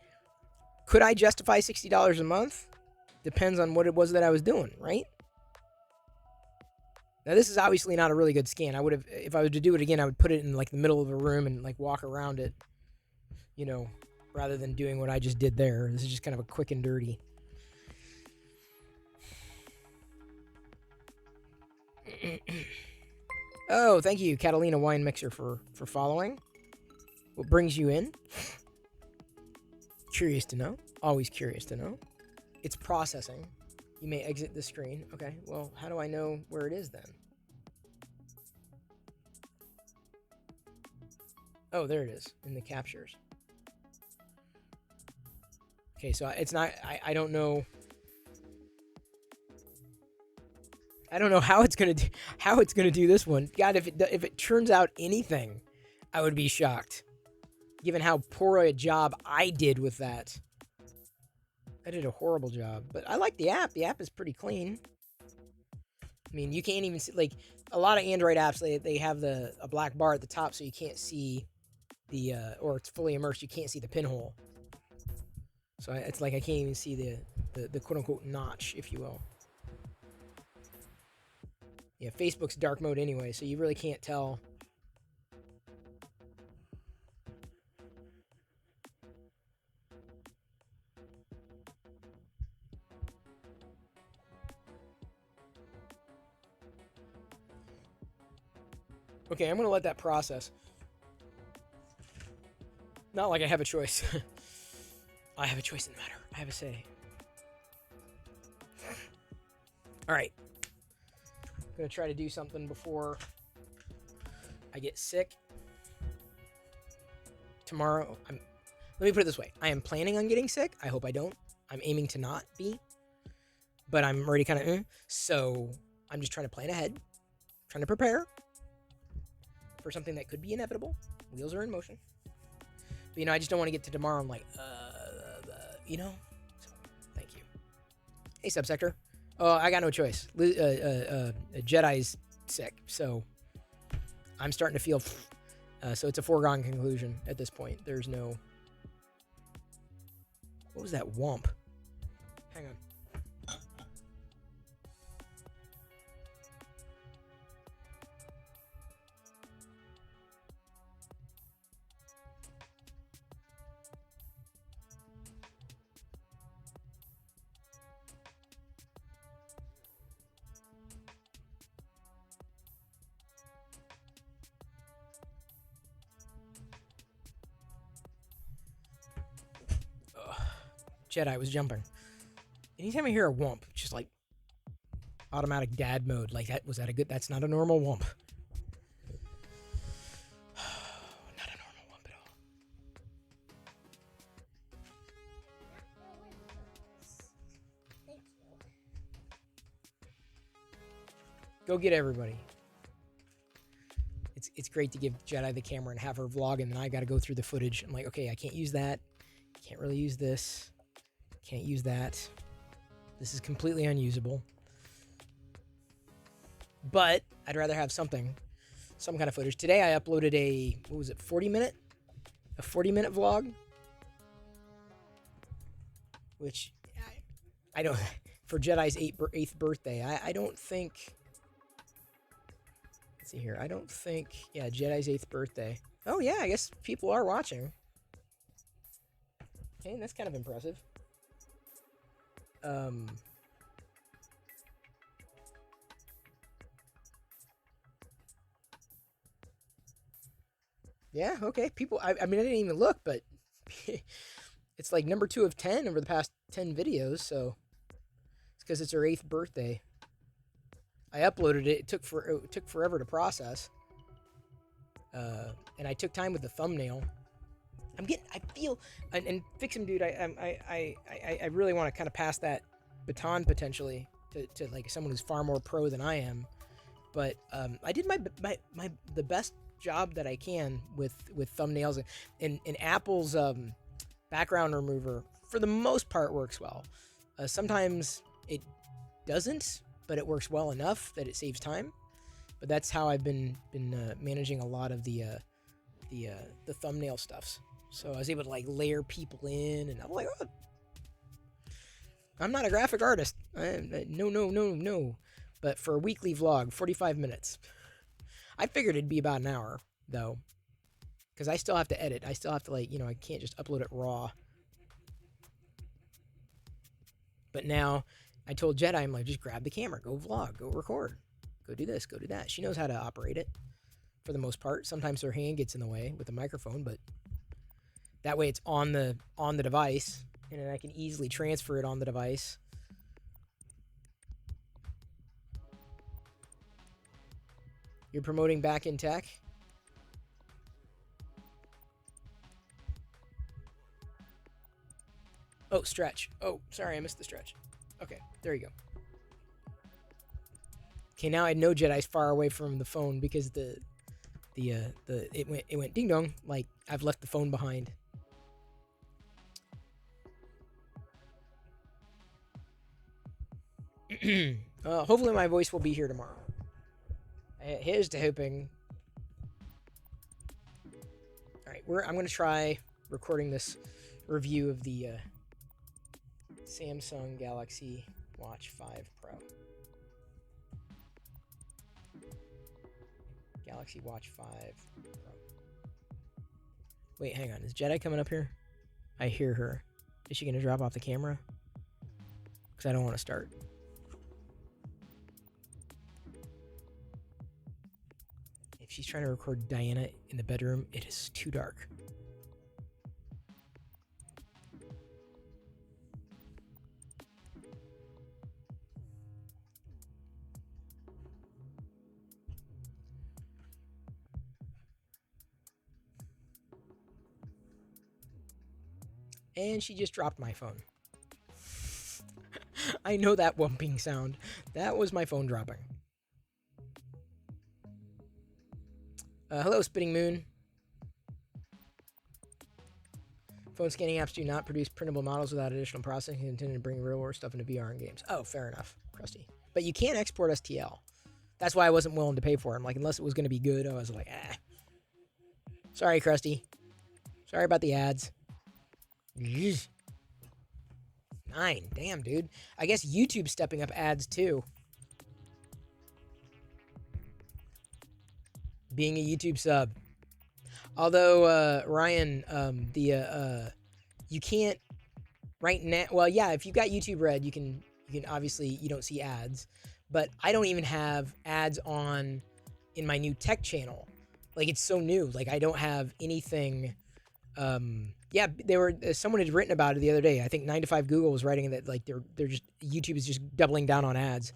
could I justify $60 a month? Depends on what it was that I was doing, right? Now this is obviously not a really good scan. I would have, if I were to do it again, I would put it in like the middle of a room and like walk around it, rather than doing what I just did there. This is just kind of a quick and dirty. Oh, thank you, Catalina Wine Mixer, for following. What brings you in? Curious to know. Always curious to know. It's processing. You may exit the screen. Okay, well, how do I know where it is then? Oh, there it is, in the captures. Okay, so it's not, I don't know. I don't know how it's gonna do this one. God, if it turns out anything, I would be shocked, given how poor a job I did with that. I did a horrible job, but I like the app. The app is pretty clean. I mean, you can't even see, like a lot of Android apps. They have a black bar at the top, so you can't see the or it's fully immersed. You can't see the pinhole. So it's like I can't even see the quote unquote notch, if you will. Yeah, Facebook's dark mode anyway, so you really can't tell. Okay, I'm going to let that process. Not like I have a choice. I have a choice in the matter. I have a say. All right. I'm going to try to do something before I get sick. Tomorrow, let me put it this way. I am planning on getting sick. I hope I don't. I'm aiming to not be. But I'm already kind of, so I'm just trying to plan ahead. Trying to prepare for something that could be inevitable. Wheels are in motion. But, I just don't want to get to tomorrow. I'm like, So, thank you. Hey, Subsector. Oh, I got no choice. Jedi's sick, so I'm starting to feel. So it's a foregone conclusion at this point. There's no. What was that womp? Hang on. Jedi was jumping. Anytime I hear a womp, just like automatic dad mode, like that's not a normal womp. Not a normal womp at all. Thank you. Go get everybody. It's great to give Jedi the camera and have her vlog, and then I got to go through the footage. I'm like, okay, I can't use that. Can't really use this. Can't use that. This is completely unusable. But I'd rather have something, some kind of footage. Today I uploaded a, what was it, 40-minute? A 40-minute vlog? Which, I don't, for Jedi's 8th birthday, I don't think, let's see here, I don't think, yeah, Jedi's 8th birthday. Oh yeah, I guess people are watching. Okay, that's kind of impressive. Yeah, okay. People, I mean, I didn't even look, but it's like number 2 of 10 over the past 10 videos, so it's because it's her 8th birthday. I uploaded it. It took forever to process. And I took time with the thumbnail. I feel, and Fix'em Dude, I really want to kind of pass that baton potentially to like someone who's far more pro than I am. But I did the best job that I can with thumbnails, and Apple's background remover for the most part works well. Sometimes it doesn't, but it works well enough that it saves time. But that's how I've been managing a lot of the thumbnail stuffs. So I was able to like layer people in, and I'm like, oh, I'm not a graphic artist. No. But for a weekly vlog, 45 minutes. I figured it'd be about an hour, though. Because I still have to edit. I still have to, like, I can't just upload it raw. But now, I told Jedi, I'm like, just grab the camera. Go vlog. Go record. Go do this. Go do that. She knows how to operate it, for the most part. Sometimes her hand gets in the way with the microphone, but that way it's on the device, and then I can easily transfer it on the device. You're promoting Back in Tech? Oh, stretch. Oh, sorry, I missed the stretch. Okay, there you go. Okay, now I know Jedi's far away from the phone because it went ding dong, like I've left the phone behind. Hopefully my voice will be here tomorrow. Here's to hoping. Alright, I'm going to try recording this review of the Samsung Galaxy Watch 5 Pro. Galaxy Watch 5 Pro. Wait, hang on. Is Jedi coming up here? I hear her. Is she going to drop off the camera? Because I don't want to start. If she's trying to record Diana in the bedroom, it is too dark. And she just dropped my phone. I know that whumping sound. That was my phone dropping. Hello, Spinning Moon. Phone scanning apps do not produce printable models without additional processing intended to bring real-world stuff into VR and games. Oh, fair enough, Krusty. But you can't export STL. That's why I wasn't willing to pay for it. I'm like, unless it was going to be good, I was like, ah. Sorry, Krusty. Sorry about the ads. 9. Damn, dude. I guess YouTube's stepping up ads, too. Being a YouTube sub. Although, Ryan, you can't right now. Well, yeah, if you got YouTube Red, you can obviously, you don't see ads. But I don't even have ads on in my new tech channel. Like, it's so new. Like, I don't have anything. Yeah, someone had written about it the other day. I think 9 to 5 Google was writing that, like, they're just, YouTube is just doubling down on ads.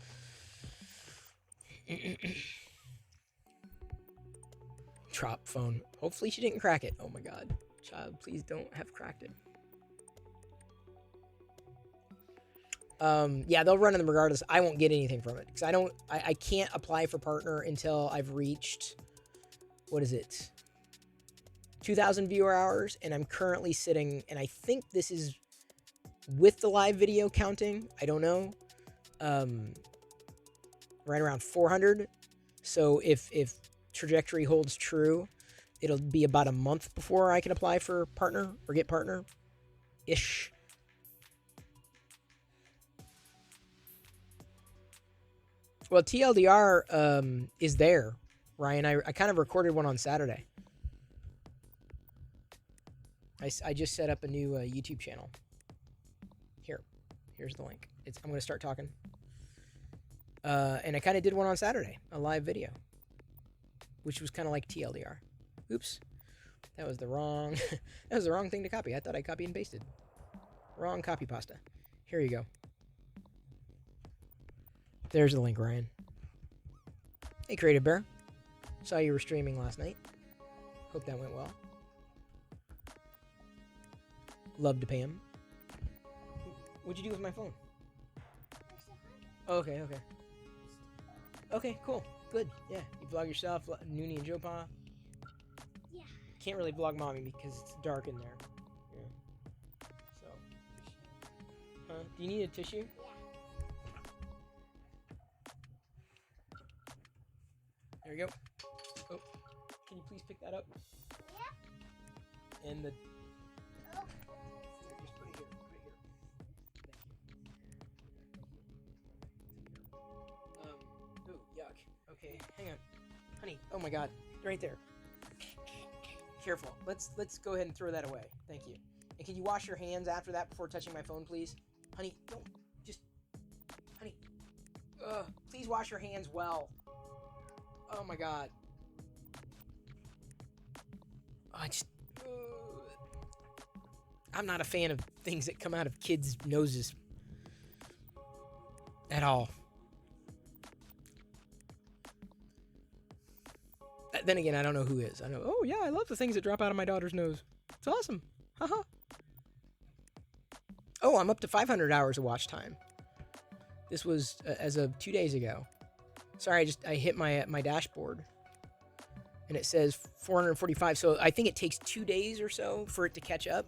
Drop phone. Hopefully she didn't crack it. Oh my god. Child, please don't have cracked it. Yeah, they'll run them regardless. I won't get anything from it. Because I can't apply for partner until I've reached, what is it? 2,000 viewer hours, and I'm currently sitting, and I think this is with the live video counting, I don't know, right around 400. So if trajectory holds true, it'll be about a month before I can apply for partner or get partner-ish. Well, TLDR is there, Ryan. I kind of recorded one on Saturday. I just set up a new YouTube channel. Here's the link. I'm going to start talking. And I kind of did one on Saturday, a live video, which was kind of like TLDR. Oops. That was the wrong that was the wrong thing to copy. I thought I copied and pasted. Wrong copy pasta. Here you go. There's the link, Ryan. Hey, Creative Bear. Saw you were streaming last night. Hope that went well. Love to Pam. What'd you do with my phone? Oh, okay. Okay, cool. Good. Yeah. You vlog yourself, Noonie and Joe Pa. Yeah. Can't really vlog Mommy because it's dark in there. Yeah. So. Huh? Do you need a tissue? Yeah. There you go. Oh. Can you please pick that up? Yeah. And the... Oh. Just put it here. Ooh, yuck. Okay, hang on. Honey, oh my god. Right there. Careful. Let's go ahead and throw that away. Thank you. And can you wash your hands after that before touching my phone, please? Honey, don't just... Honey. Please wash your hands well. Oh my god. I'm not a fan of things that come out of kids' noses. At all. Then again, I don't know who is. I know, oh yeah, I love the things that drop out of my daughter's nose. It's awesome. Haha. Oh, I'm up to 500 hours of watch time. This was as of 2 days ago. Sorry, I hit my dashboard. And it says 445, so I think it takes 2 days or so for it to catch up.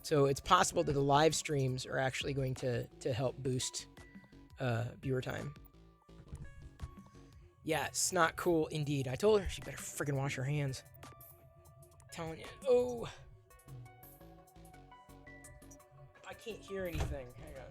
So it's possible that the live streams are actually going to help boost viewer time. Yeah, it's not cool indeed. I told her she better freaking wash her hands. I'm telling you. Oh. I can't hear anything. Hang on.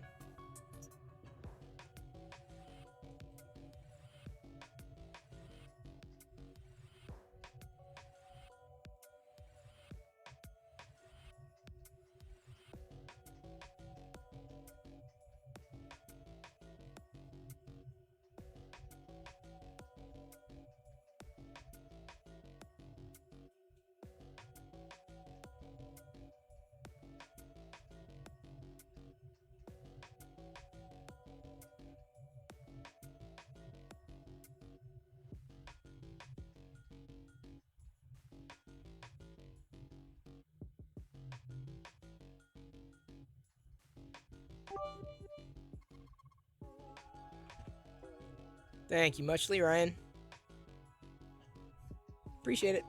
Thank you muchly, Ryan. Appreciate it.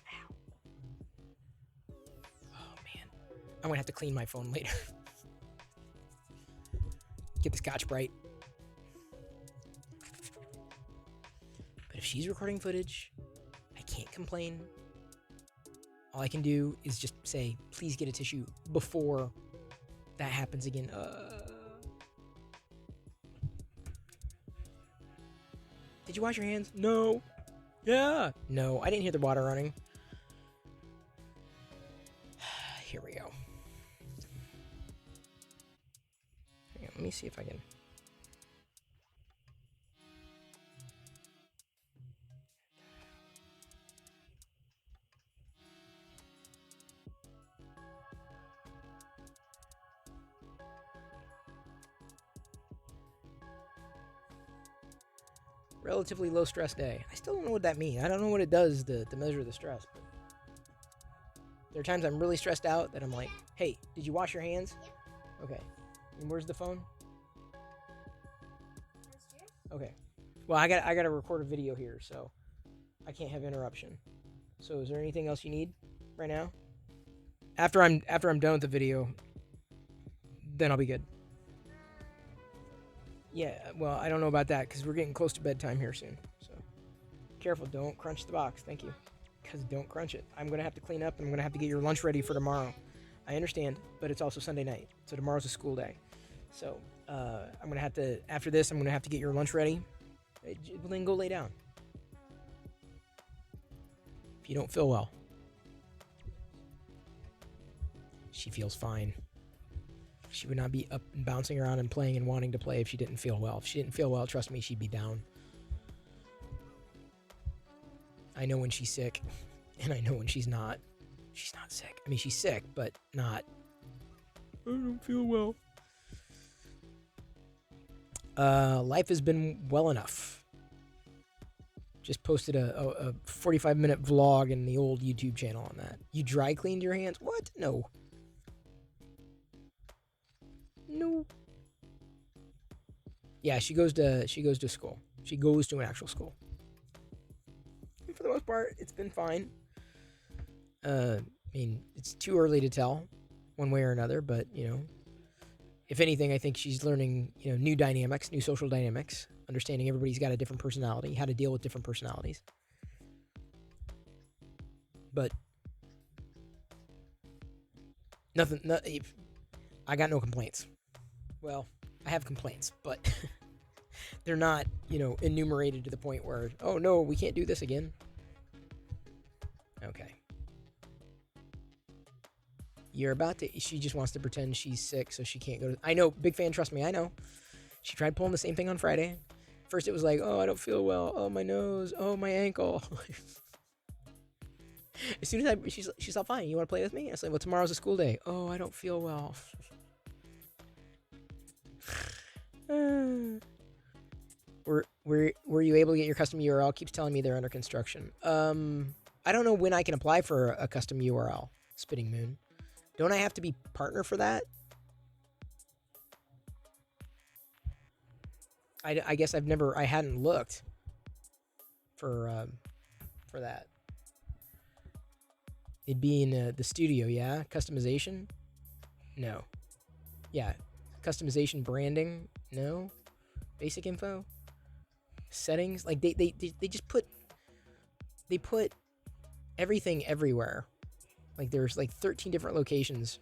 Ow. Oh, man. I'm gonna have to clean my phone later. Get the Scotch Brite. But if she's recording footage, I can't complain. All I can do is just say, please get a tissue before that happens again. Did you wash your hands? No. Yeah. No, I didn't hear the water running. Here we go. Hang on, let me see if I can. Relatively low stress day. I still don't know what that means. I don't know what it does to measure the stress. But there are times I'm really stressed out that I'm like, hey, did you wash your hands? Yeah. Okay. And where's the phone? Downstairs? Okay. Well, I gotta record a video here, so I can't have interruption. So is there anything else you need right now? After I'm done with the video, then I'll be good. Yeah, well, I don't know about that because we're getting close to bedtime here soon. So careful, don't crunch the box. Thank you. Because don't crunch it. I'm gonna have to clean up and I'm gonna have to get your lunch ready for tomorrow. I understand, but it's also Sunday night, so tomorrow's a school day. So I'm gonna have to, after this, I'm gonna have to get your lunch ready. Well, then go lay down. If you don't feel well. She feels fine. She would not be up and bouncing around and playing and wanting to play if she didn't feel well. If she didn't feel well, trust me, she'd be down. I know when she's sick, and I know when she's not. She's not sick. I mean, she's sick, but not. I don't feel well. Life has been well enough. Just posted a 45-minute vlog in the old YouTube channel on that. You dry cleaned your hands? What? No. No. Yeah, she goes to school. She goes to an actual school. And for the most part, it's been fine. I mean, it's too early to tell one way or another, but, you know, if anything, I think she's learning, you know, new dynamics, new social dynamics, understanding everybody's got a different personality, how to deal with different personalities. But I got no complaints. Well, I have complaints, but they're not, you know, enumerated to the point where, oh no, we can't do this again. Okay. You're about to, she just wants to pretend she's sick so she can't go to, I know, big fan, trust me, I know. She tried pulling the same thing on Friday. First it was like, oh, I don't feel well. Oh, my nose. Oh, my ankle. As soon as she's all fine. You want to play with me? I was like, well, tomorrow's a school day. Oh, I don't feel well. Were you able to get your custom URL? Keeps telling me they're under construction. I don't know when I can apply for a custom URL. Spitting Moon. Don't I have to be partner for that? I guess I hadn't looked for that. It'd be in the studio, yeah? Customization? No. Yeah. Customization branding? No. Basic info? Settings? Like, they just put everything everywhere. Like, there's like 13 different locations.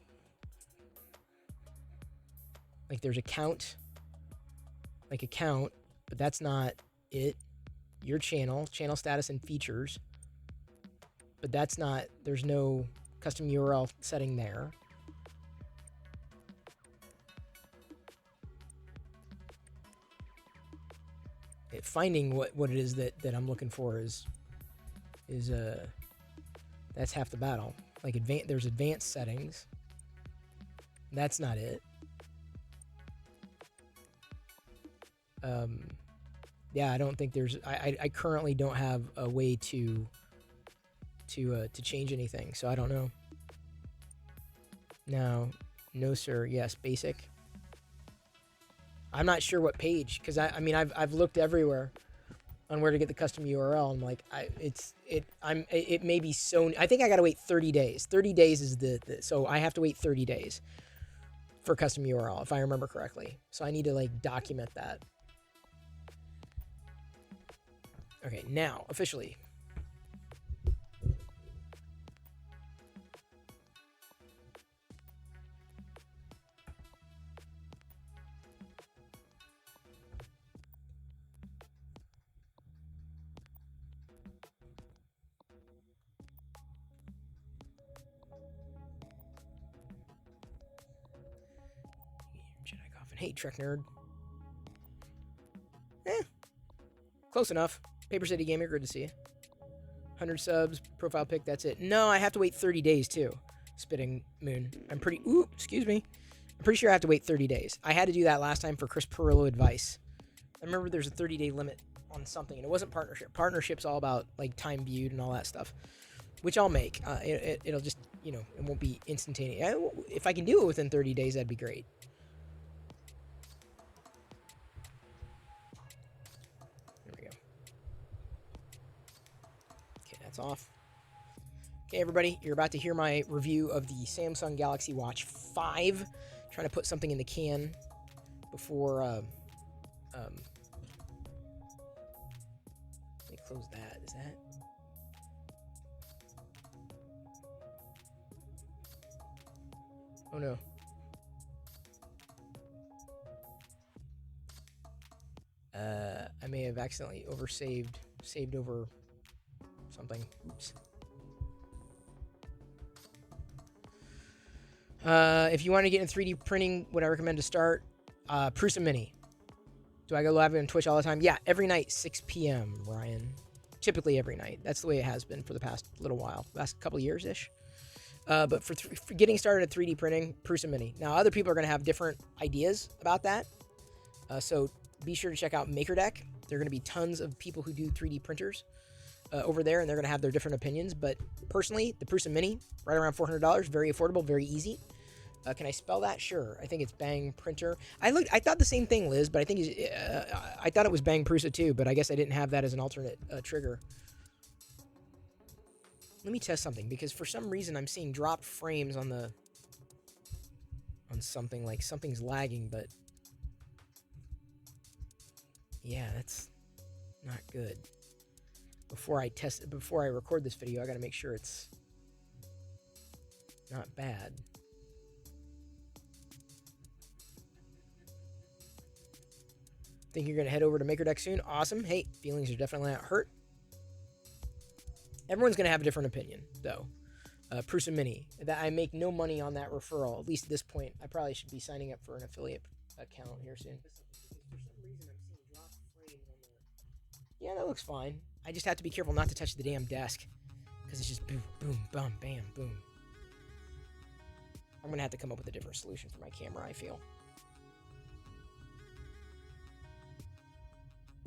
Like, there's account, but that's not it. Your channel status and features. But that's not, there's no custom URL setting there. Finding what it is that I'm looking for is that's half the battle. Like, there's advanced settings. That's not it. Yeah, I don't think there's, I currently don't have a way to change anything, so I don't know. No sir, yes, basic. I'm not sure what page, because I mean I've looked everywhere on where to get the custom URL. I'm like, it may be so, I think I gotta wait 30 days. 30 days is so I have to wait 30 days for custom URL, if I remember correctly. So I need to like document that. Okay, now officially. Hey, Trek Nerd. Close enough. Paper City Gamer, good to see you. 100 subs, profile pic, that's it. No, I have to wait 30 days, too. Spitting Moon. I'm pretty sure I have to wait 30 days. I had to do that last time for Chris Perillo advice. I remember there's a 30-day limit on something, and it wasn't partnership. Partnership's all about, like, time viewed and all that stuff, which I'll make. It'll just, you know, it won't be instantaneous. If I can do it within 30 days, that'd be great. That's off. Okay, everybody, you're about to hear my review of the Samsung Galaxy Watch 5. Trying to put something in the can before, let me close that. Is that? Oh no. I may have accidentally saved over something. Oops. If you want to get into 3D printing, what I recommend to start, Prusa Mini. Do I go live on Twitch all the time? Yeah, every night, 6 p.m., Ryan. Typically every night. That's the way it has been for the past little while, last couple years-ish. But for getting started at 3D printing, Prusa Mini. Now, other people are going to have different ideas about that. So be sure to check out MakerDeck. There are going to be tons of people who do 3D printers over there, and they're going to have their different opinions. But personally, the Prusa Mini, right around $400, very affordable, very easy. Can I spell that? Sure. I think it's Bang Printer. I thought the same thing, Liz, but I think I thought it was Bang Prusa too, but I guess I didn't have that as an alternate trigger. Let me test something, because for some reason I'm seeing dropped frames on something, like something's lagging, but yeah, that's not good. Before I record this video, I got to make sure it's not bad. Think you're going to head over to MakerDeck soon? Awesome. Hey, feelings are definitely not hurt. Everyone's going to have a different opinion, though. Prusa Mini. That I make no money on that referral, at least at this point. I probably should be signing up for an affiliate account here soon. Yeah, that looks fine. I just have to be careful not to touch the damn desk, because it's just boom, boom, bum, bam, boom. I'm going to have to come up with a different solution for my camera, I feel.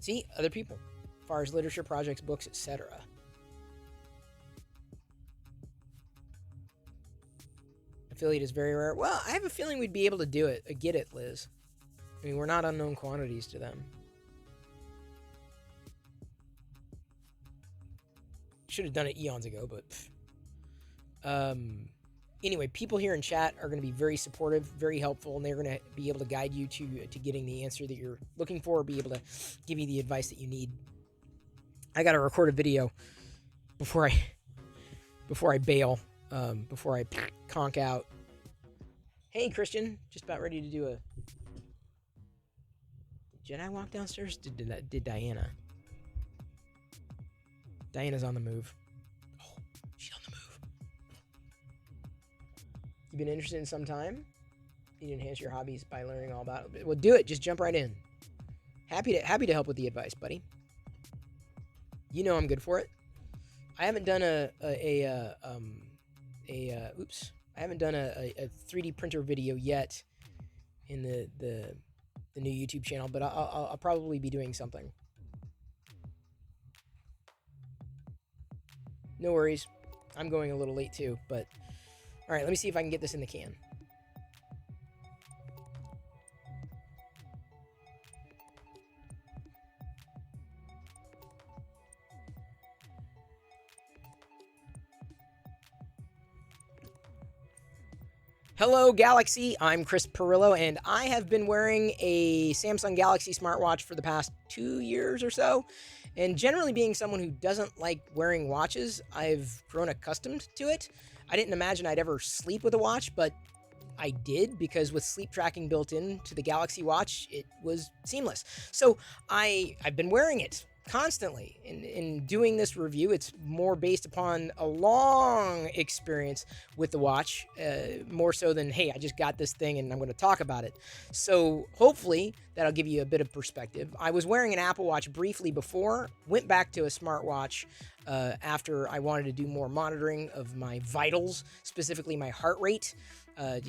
See, other people, as far as literature, projects, books, etc. Affiliate is very rare. Well, I have a feeling we'd be able to do it. Get it, Liz. I mean, we're not unknown quantities to them. Should have done it eons ago, but anyway, people here in chat are going to be very supportive, very helpful, and they're going to be able to guide you to getting the answer that you're looking for, or be able to give you the advice that you need. I got to record a video before I bail, before I conk out. Hey, Christian, just about ready to do a... Did Jedi walk downstairs? Did Diana? Diana's on the move. Oh, she's on the move. You've been interested in some time? You enhance your hobbies by learning all about it. Well, do it. Just jump right in. Happy to help with the advice, buddy. You know I'm good for it. I haven't done a 3D printer video yet in the new YouTube channel, but I'll probably be doing something. No worries. I'm going a little late too, but all right, let me see if I can get this in the can. Hello, Galaxy. I'm Chris Pirillo, and I have been wearing a Samsung Galaxy smartwatch for the past 2 years or so. And generally, being someone who doesn't like wearing watches, I've grown accustomed to it. I didn't imagine I'd ever sleep with a watch, but I did, because with sleep tracking built into the Galaxy Watch, it was seamless. So I've been wearing it constantly. In doing this review, it's more based upon a long experience with the watch, more so than, hey, I just got this thing and I'm going to talk about it. So hopefully that'll give you a bit of perspective. I was wearing an Apple Watch briefly before, went back to a smartwatch after I wanted to do more monitoring of my vitals, specifically my heart rate,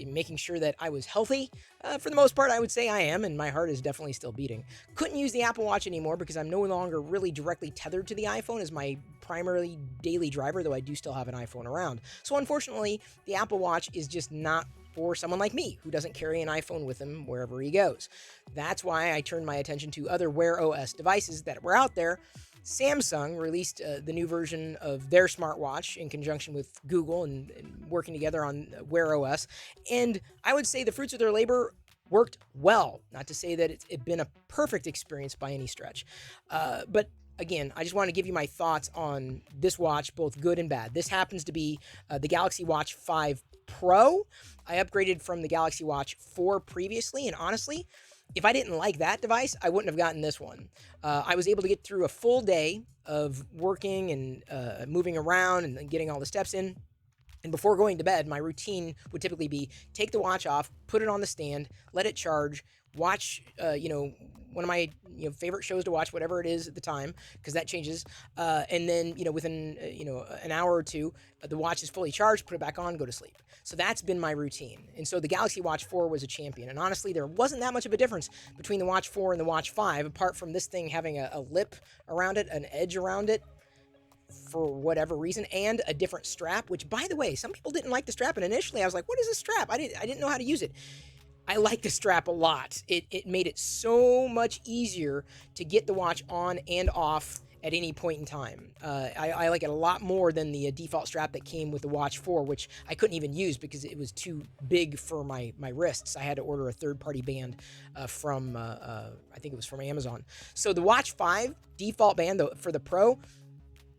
making sure that I was healthy. For the most part, I would say I am, and my heart is definitely still beating. Couldn't use the Apple Watch anymore because I'm no longer really directly tethered to the iPhone as my primary daily driver, though I do still have an iPhone around. So unfortunately, the Apple Watch is just not for someone like me who doesn't carry an iPhone with him wherever he goes. That's why I turned my attention to other Wear OS devices that were out there, Samsung released the new version of their smartwatch in conjunction with Google and working together on Wear OS. And I would say the fruits of their labor worked well. Not to say that it's been a perfect experience by any stretch. But again, I just want to give you my thoughts on this watch, both good and bad. This happens to be the Galaxy Watch 5 Pro. I upgraded from the Galaxy Watch 4 previously, and honestly, if I didn't like that device, I wouldn't have gotten this one. I was able to get through a full day of working and moving around and getting all the steps in. And before going to bed, my routine would typically be take the watch off, put it on the stand, let it charge, watch, one of my favorite shows to watch, whatever it is at the time, because that changes. And then, within, an hour or two, the watch is fully charged, put it back on, go to sleep. So that's been my routine. And so the Galaxy Watch 4 was a champion. And honestly, there wasn't that much of a difference between the Watch 4 and the Watch 5, apart from this thing having a lip around it, an edge around it, for whatever reason, and a different strap, which, by the way, some people didn't like the strap. And initially I was like, what is this strap? I didn't know how to use it. I like the strap a lot. It made it so much easier to get the watch on and off at any point in time. I like it a lot more than the default strap that came with the Watch 4, which I couldn't even use because it was too big for my wrists. I had to order a third-party band from, I think it was from Amazon. So the Watch 5 default band for the Pro,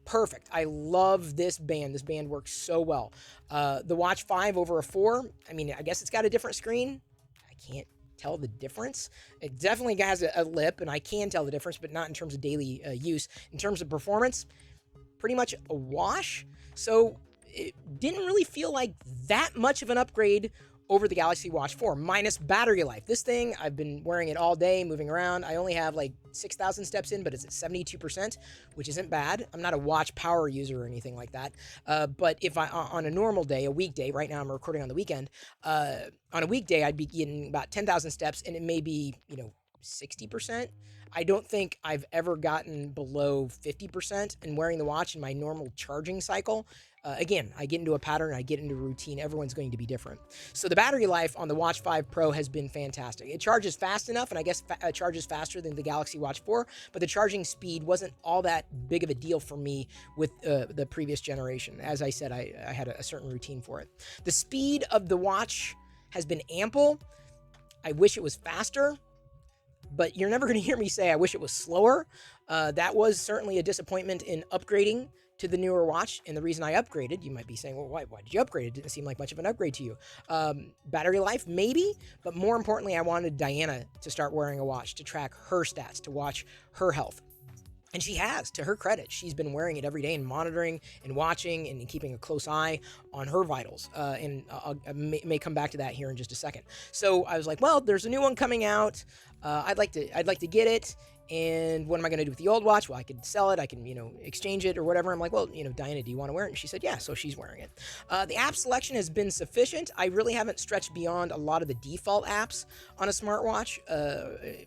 perfect. I love this band. This band works so well. The Watch 5 over a 4, I mean, I guess it's got a different screen. I can't tell the difference. It definitely has a lip, and I can tell the difference, but not in terms of daily use. In terms of performance, pretty much a wash. So it didn't really feel like that much of an upgrade over the Galaxy Watch 4, minus battery life. This thing, I've been wearing it all day, moving around. I only have like 6,000 steps in, but it's at 72%, which isn't bad. I'm not a watch power user or anything like that. But if on a normal day, a weekday, right now I'm recording on the weekend, on a weekday, I'd be getting about 10,000 steps, and it may be, 60%. I don't think I've ever gotten below 50% in wearing the watch in my normal charging cycle. Again, I get into a pattern, I get into a routine. Everyone's going to be different. So the battery life on the Watch 5 Pro has been fantastic. It charges fast enough, and I guess charges faster than the Galaxy Watch 4, but the charging speed wasn't all that big of a deal for me with the previous generation. As I said, I had a certain routine for it. The speed of the watch has been ample. I wish it was faster, but you're never going to hear me say I wish it was slower. That was certainly a disappointment in upgrading to the newer watch, and the reason I upgraded, you might be saying, well, why did you upgrade? It didn't seem like much of an upgrade to you. Battery life, maybe, but more importantly, I wanted Diana to start wearing a watch to track her stats, to watch her health. And she has, to her credit. She's been wearing it every day and monitoring and watching and keeping a close eye on her vitals. And I may come back to that here in just a second. So I was like, well, there's a new one coming out. I'd like to get it. And what am I going to do with the old watch? Well, I could sell it. I can, exchange it or whatever. I'm like, well, Diana, do you want to wear it? And she said, yeah. So she's wearing it. The app selection has been sufficient. I really haven't stretched beyond a lot of the default apps on a smartwatch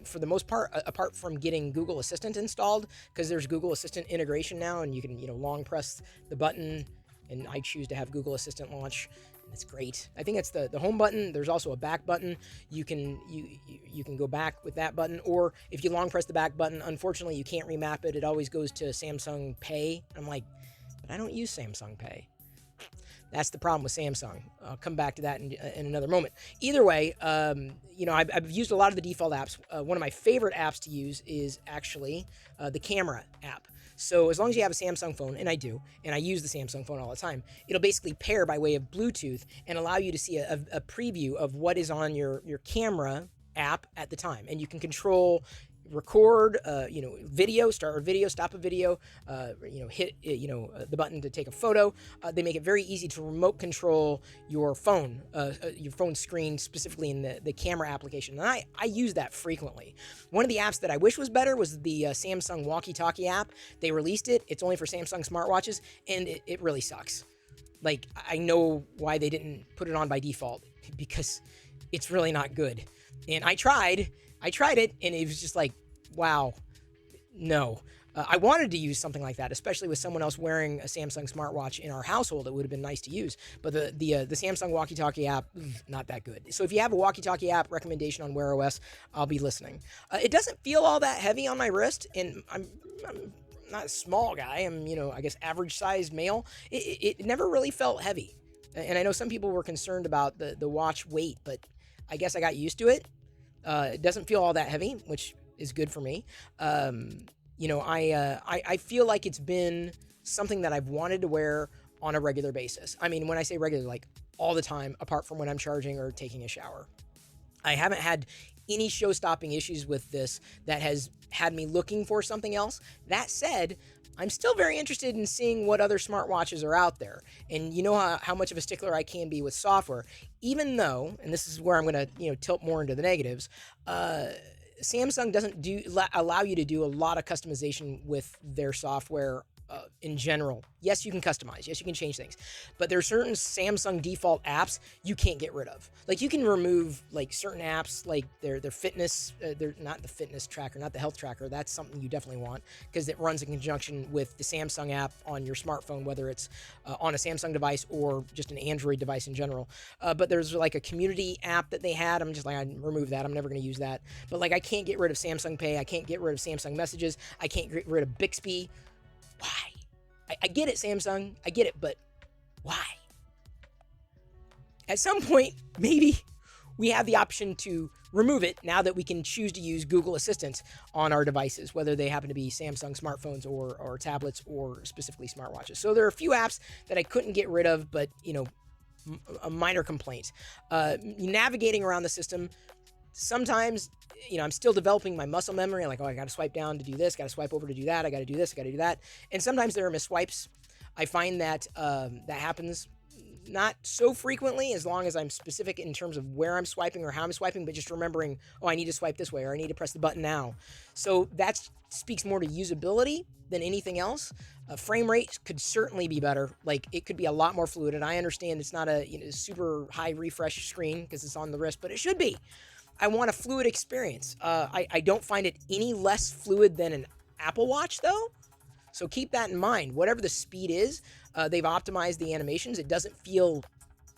for the most part, apart from getting Google Assistant installed, because there's Google Assistant integration now, and you can, long press the button, and I choose to have Google Assistant launch. It's great. I think it's the home button. There's also a back button. You can go back with that button, or if you long press the back button, unfortunately you can't remap it. It always goes to Samsung Pay. I'm like, but I don't use Samsung Pay. That's the problem with Samsung. I'll come back to that in another moment. Either way, I've used a lot of the default apps. One of my favorite apps to use is actually the camera app. So as long as you have a Samsung phone, and I do, and I use the Samsung phone all the time, it'll basically pair by way of Bluetooth and allow you to see a preview of what is on your camera app at the time. And you can control record, video, start a video, stop a video, hit, the button to take a photo. They make it very easy to remote control your phone screen, specifically in the camera application. And I use that frequently. One of the apps that I wish was better was the Samsung walkie-talkie app. They released it. It's only for Samsung smartwatches, and it really sucks. Like, I know why they didn't put it on by default, because it's really not good. And I tried it, and it was just like, wow, no. I wanted to use something like that, especially with someone else wearing a Samsung smartwatch in our household. It would have been nice to use, but the Samsung walkie-talkie app, not that good. So if you have a walkie-talkie app recommendation on Wear OS, I'll be listening. It doesn't feel all that heavy on my wrist, and I'm not a small guy. I'm, I guess average sized male. It never really felt heavy. And I know some people were concerned about the watch weight, but I guess I got used to it. It doesn't feel all that heavy, which is good for me. I feel like it's been something that I've wanted to wear on a regular basis. I mean, when I say regular, like all the time, apart from when I'm charging or taking a shower. I haven't had any show-stopping issues with this that has had me looking for something else. That said, I'm still very interested in seeing what other smartwatches are out there. And you know how much of a stickler I can be with software, even though, and this is where I'm going to tilt more into the negatives, Samsung doesn't allow you to do a lot of customization with their software in general. Yes, you can customize. Yes, you can change things. But there are certain Samsung default apps you can't get rid of. Like you can remove like certain apps, like their fitness, they're not the fitness tracker, not the health tracker. That's something you definitely want because it runs in conjunction with the Samsung app on your smartphone, whether it's on a Samsung device or just an Android device in general. But there's like a community app that they had. I'm just like, I remove that. I'm never going to use that. But like, I can't get rid of Samsung Pay. I can't get rid of Samsung Messages. I can't get rid of Bixby. Why? I get it, Samsung. I get it, but why? At some point, maybe we have the option to remove it now that we can choose to use Google Assistant on our devices, whether they happen to be Samsung smartphones or tablets or specifically smartwatches. So there are a few apps that I couldn't get rid of, but, a minor complaint. Navigating around the system, sometimes, I'm still developing my muscle memory. I'm like, I got to swipe down to do this, got to swipe over to do that, I got to do this, I got to do that. And sometimes there are miswipes. I find that that happens not so frequently as long as I'm specific in terms of where I'm swiping or how I'm swiping, but just remembering, I need to swipe this way or I need to press the button now. So that speaks more to usability than anything else. Frame rate could certainly be better. Like it could be a lot more fluid. And I understand it's not a super high refresh screen because it's on the wrist, but it should be. I want a fluid experience. I don't find it any less fluid than an Apple Watch, though. So keep that in mind. Whatever the speed is, they've optimized the animations. It doesn't feel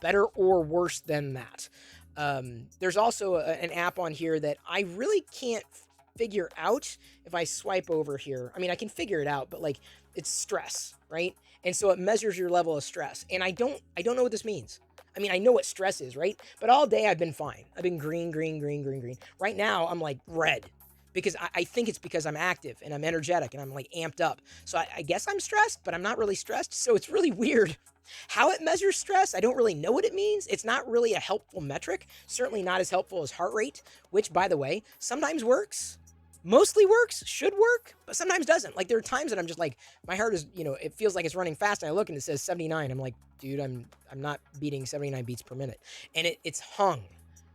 better or worse than that. There's also an app on here that I really can't figure out if I swipe over here. I mean, I can figure it out, but like it's stress, right? And so it measures your level of stress. And I don't know what this means. I mean, I know what stress is, right? But all day I've been fine. I've been green. Right now I'm like red because I think it's because I'm active and I'm energetic and I'm like amped up. So I guess I'm stressed, but I'm not really stressed. So it's really weird how it measures stress. I don't really know what it means. It's not really a helpful metric. Certainly not as helpful as heart rate, which by the way, sometimes works. Mostly works, should work, but sometimes doesn't. Like there are times that I'm just like, my heart is, it feels like it's running fast. And I look and it says 79. I'm like, dude, I'm not beating 79 beats per minute. And it's hung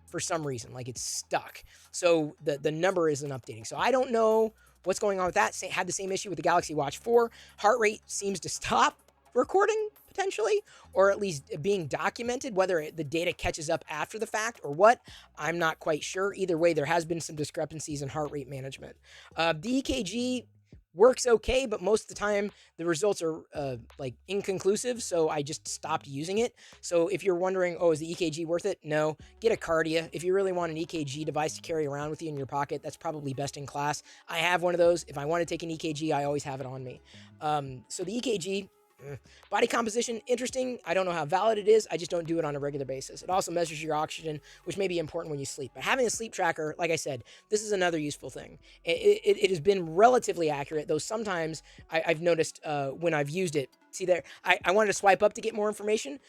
for some reason, like it's stuck. So the number isn't updating. So I don't know what's going on with that. Had the same issue with the Galaxy Watch 4. Heart rate seems to stop recording potentially, or at least being documented. Whether the data catches up after the fact or what, I'm not quite sure. Either way, there has been some discrepancies in heart rate management. The EKG works okay, but most of the time the results are like inconclusive, so I just stopped using it. So if you're wondering, is the EKG worth it? No. Get a Kardia. If you really want an EKG device to carry around with you in your pocket, that's probably best in class. I have one of those. If I want to take an EKG, I always have it on me. So the EKG, body composition, interesting. I don't know how valid it is. I just don't do it on a regular basis. It also measures your oxygen, which may be important when you sleep. But having a sleep tracker, like I said, this is another useful thing. It has been relatively accurate, though sometimes I've noticed when I've used it. See there, I wanted to swipe up to get more information,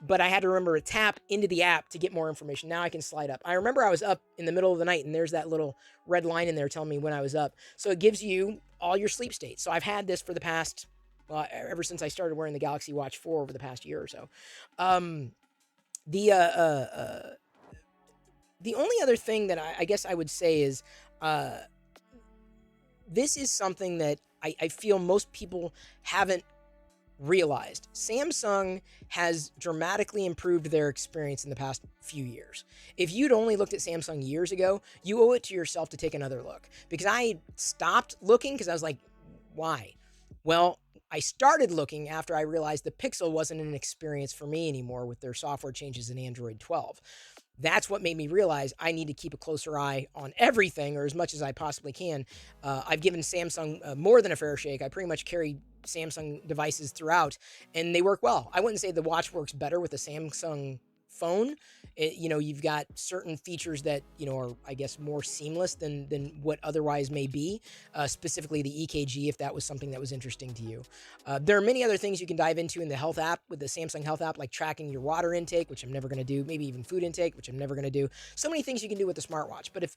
but I had to remember to tap into the app to get more information. Now I can slide up. I remember I was up in the middle of the night, and there's that little red line in there telling me when I was up. So it gives you all your sleep states. So I've had this for the past... ever since I started wearing the Galaxy Watch 4 over the past year or so. The only other thing that I guess I would say is this is something that I feel most people haven't realized. Samsung has dramatically improved their experience in the past few years. If you'd only looked at Samsung years ago, you owe it to yourself to take another look. Because I stopped looking because I was like, why? Well, I started looking after I realized the Pixel wasn't an experience for me anymore with their software changes in Android 12. that's what made me realize I need to keep a closer eye on everything, or as much as I possibly can. I've given Samsung more than a fair shake. I pretty much carry Samsung devices throughout, and they work well. I wouldn't say the watch works better with a Samsung phone. You've got certain features that are, I guess, more seamless than what otherwise may be. Specifically the EKG, if that was something that was interesting to you. There are many other things you can dive into in the health app with the Samsung Health app, like tracking your water intake, which I'm never going to do. Maybe even food intake, which I'm never going to do. So many things you can do with the smartwatch. But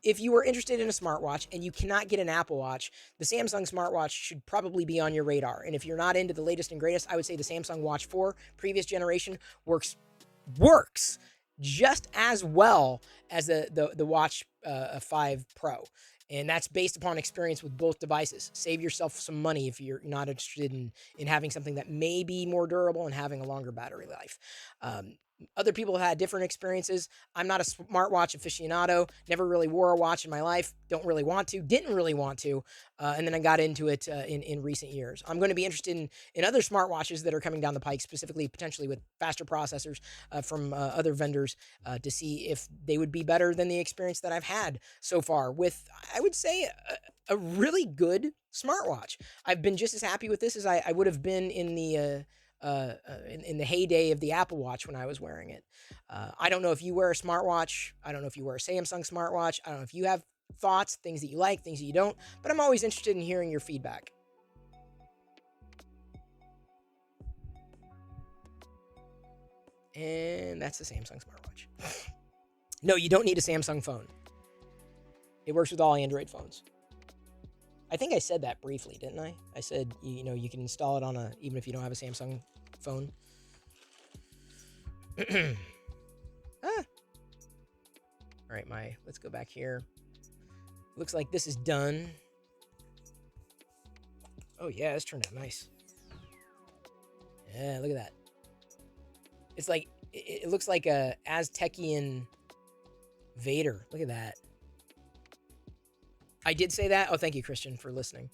if you are interested in a smartwatch and you cannot get an Apple Watch, the Samsung smartwatch should probably be on your radar. And if you're not into the latest and greatest, I would say the Samsung Watch 4 previous generation works just as well as the Watch 5 Pro. And that's based upon experience with both devices. Save yourself some money if you're not interested in having something that may be more durable and having a longer battery life. Other people have had different experiences. I'm not a smartwatch aficionado. Never really wore a watch in my life. Don't really want to. Didn't really want to. And then I got into it in recent years. I'm going to be interested in other smartwatches that are coming down the pike, specifically potentially with faster processors from other vendors to see if they would be better than the experience that I've had so far with, I would say, a really good smartwatch. I've been just as happy with this as I would have been in the in the heyday of the Apple Watch when I was wearing it. I don't know if you wear a smartwatch. I don't know if you wear a Samsung smartwatch. I don't know if you have thoughts, things that you like, things that you don't, but I'm always interested in hearing your feedback. And that's the Samsung smartwatch. No, you don't need a Samsung phone. It works with all Android phones. I think I said that briefly, didn't I? I said, you can install it on even if you don't have a Samsung phone. All right, let's go back here. Looks like this is done. Oh yeah, this turned out nice. Yeah, look at that. It's like, it looks like a Aztecian Vader. Look at that. I did say that. Oh, thank you, Christian, for listening.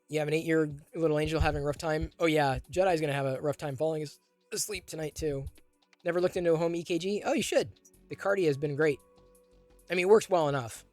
You have an 8-year little angel having a rough time? Oh, yeah. Jedi's going to have a rough time falling asleep tonight, too. Never looked into a home EKG? Oh, you should. The Cardia has been great. I mean, it works well enough.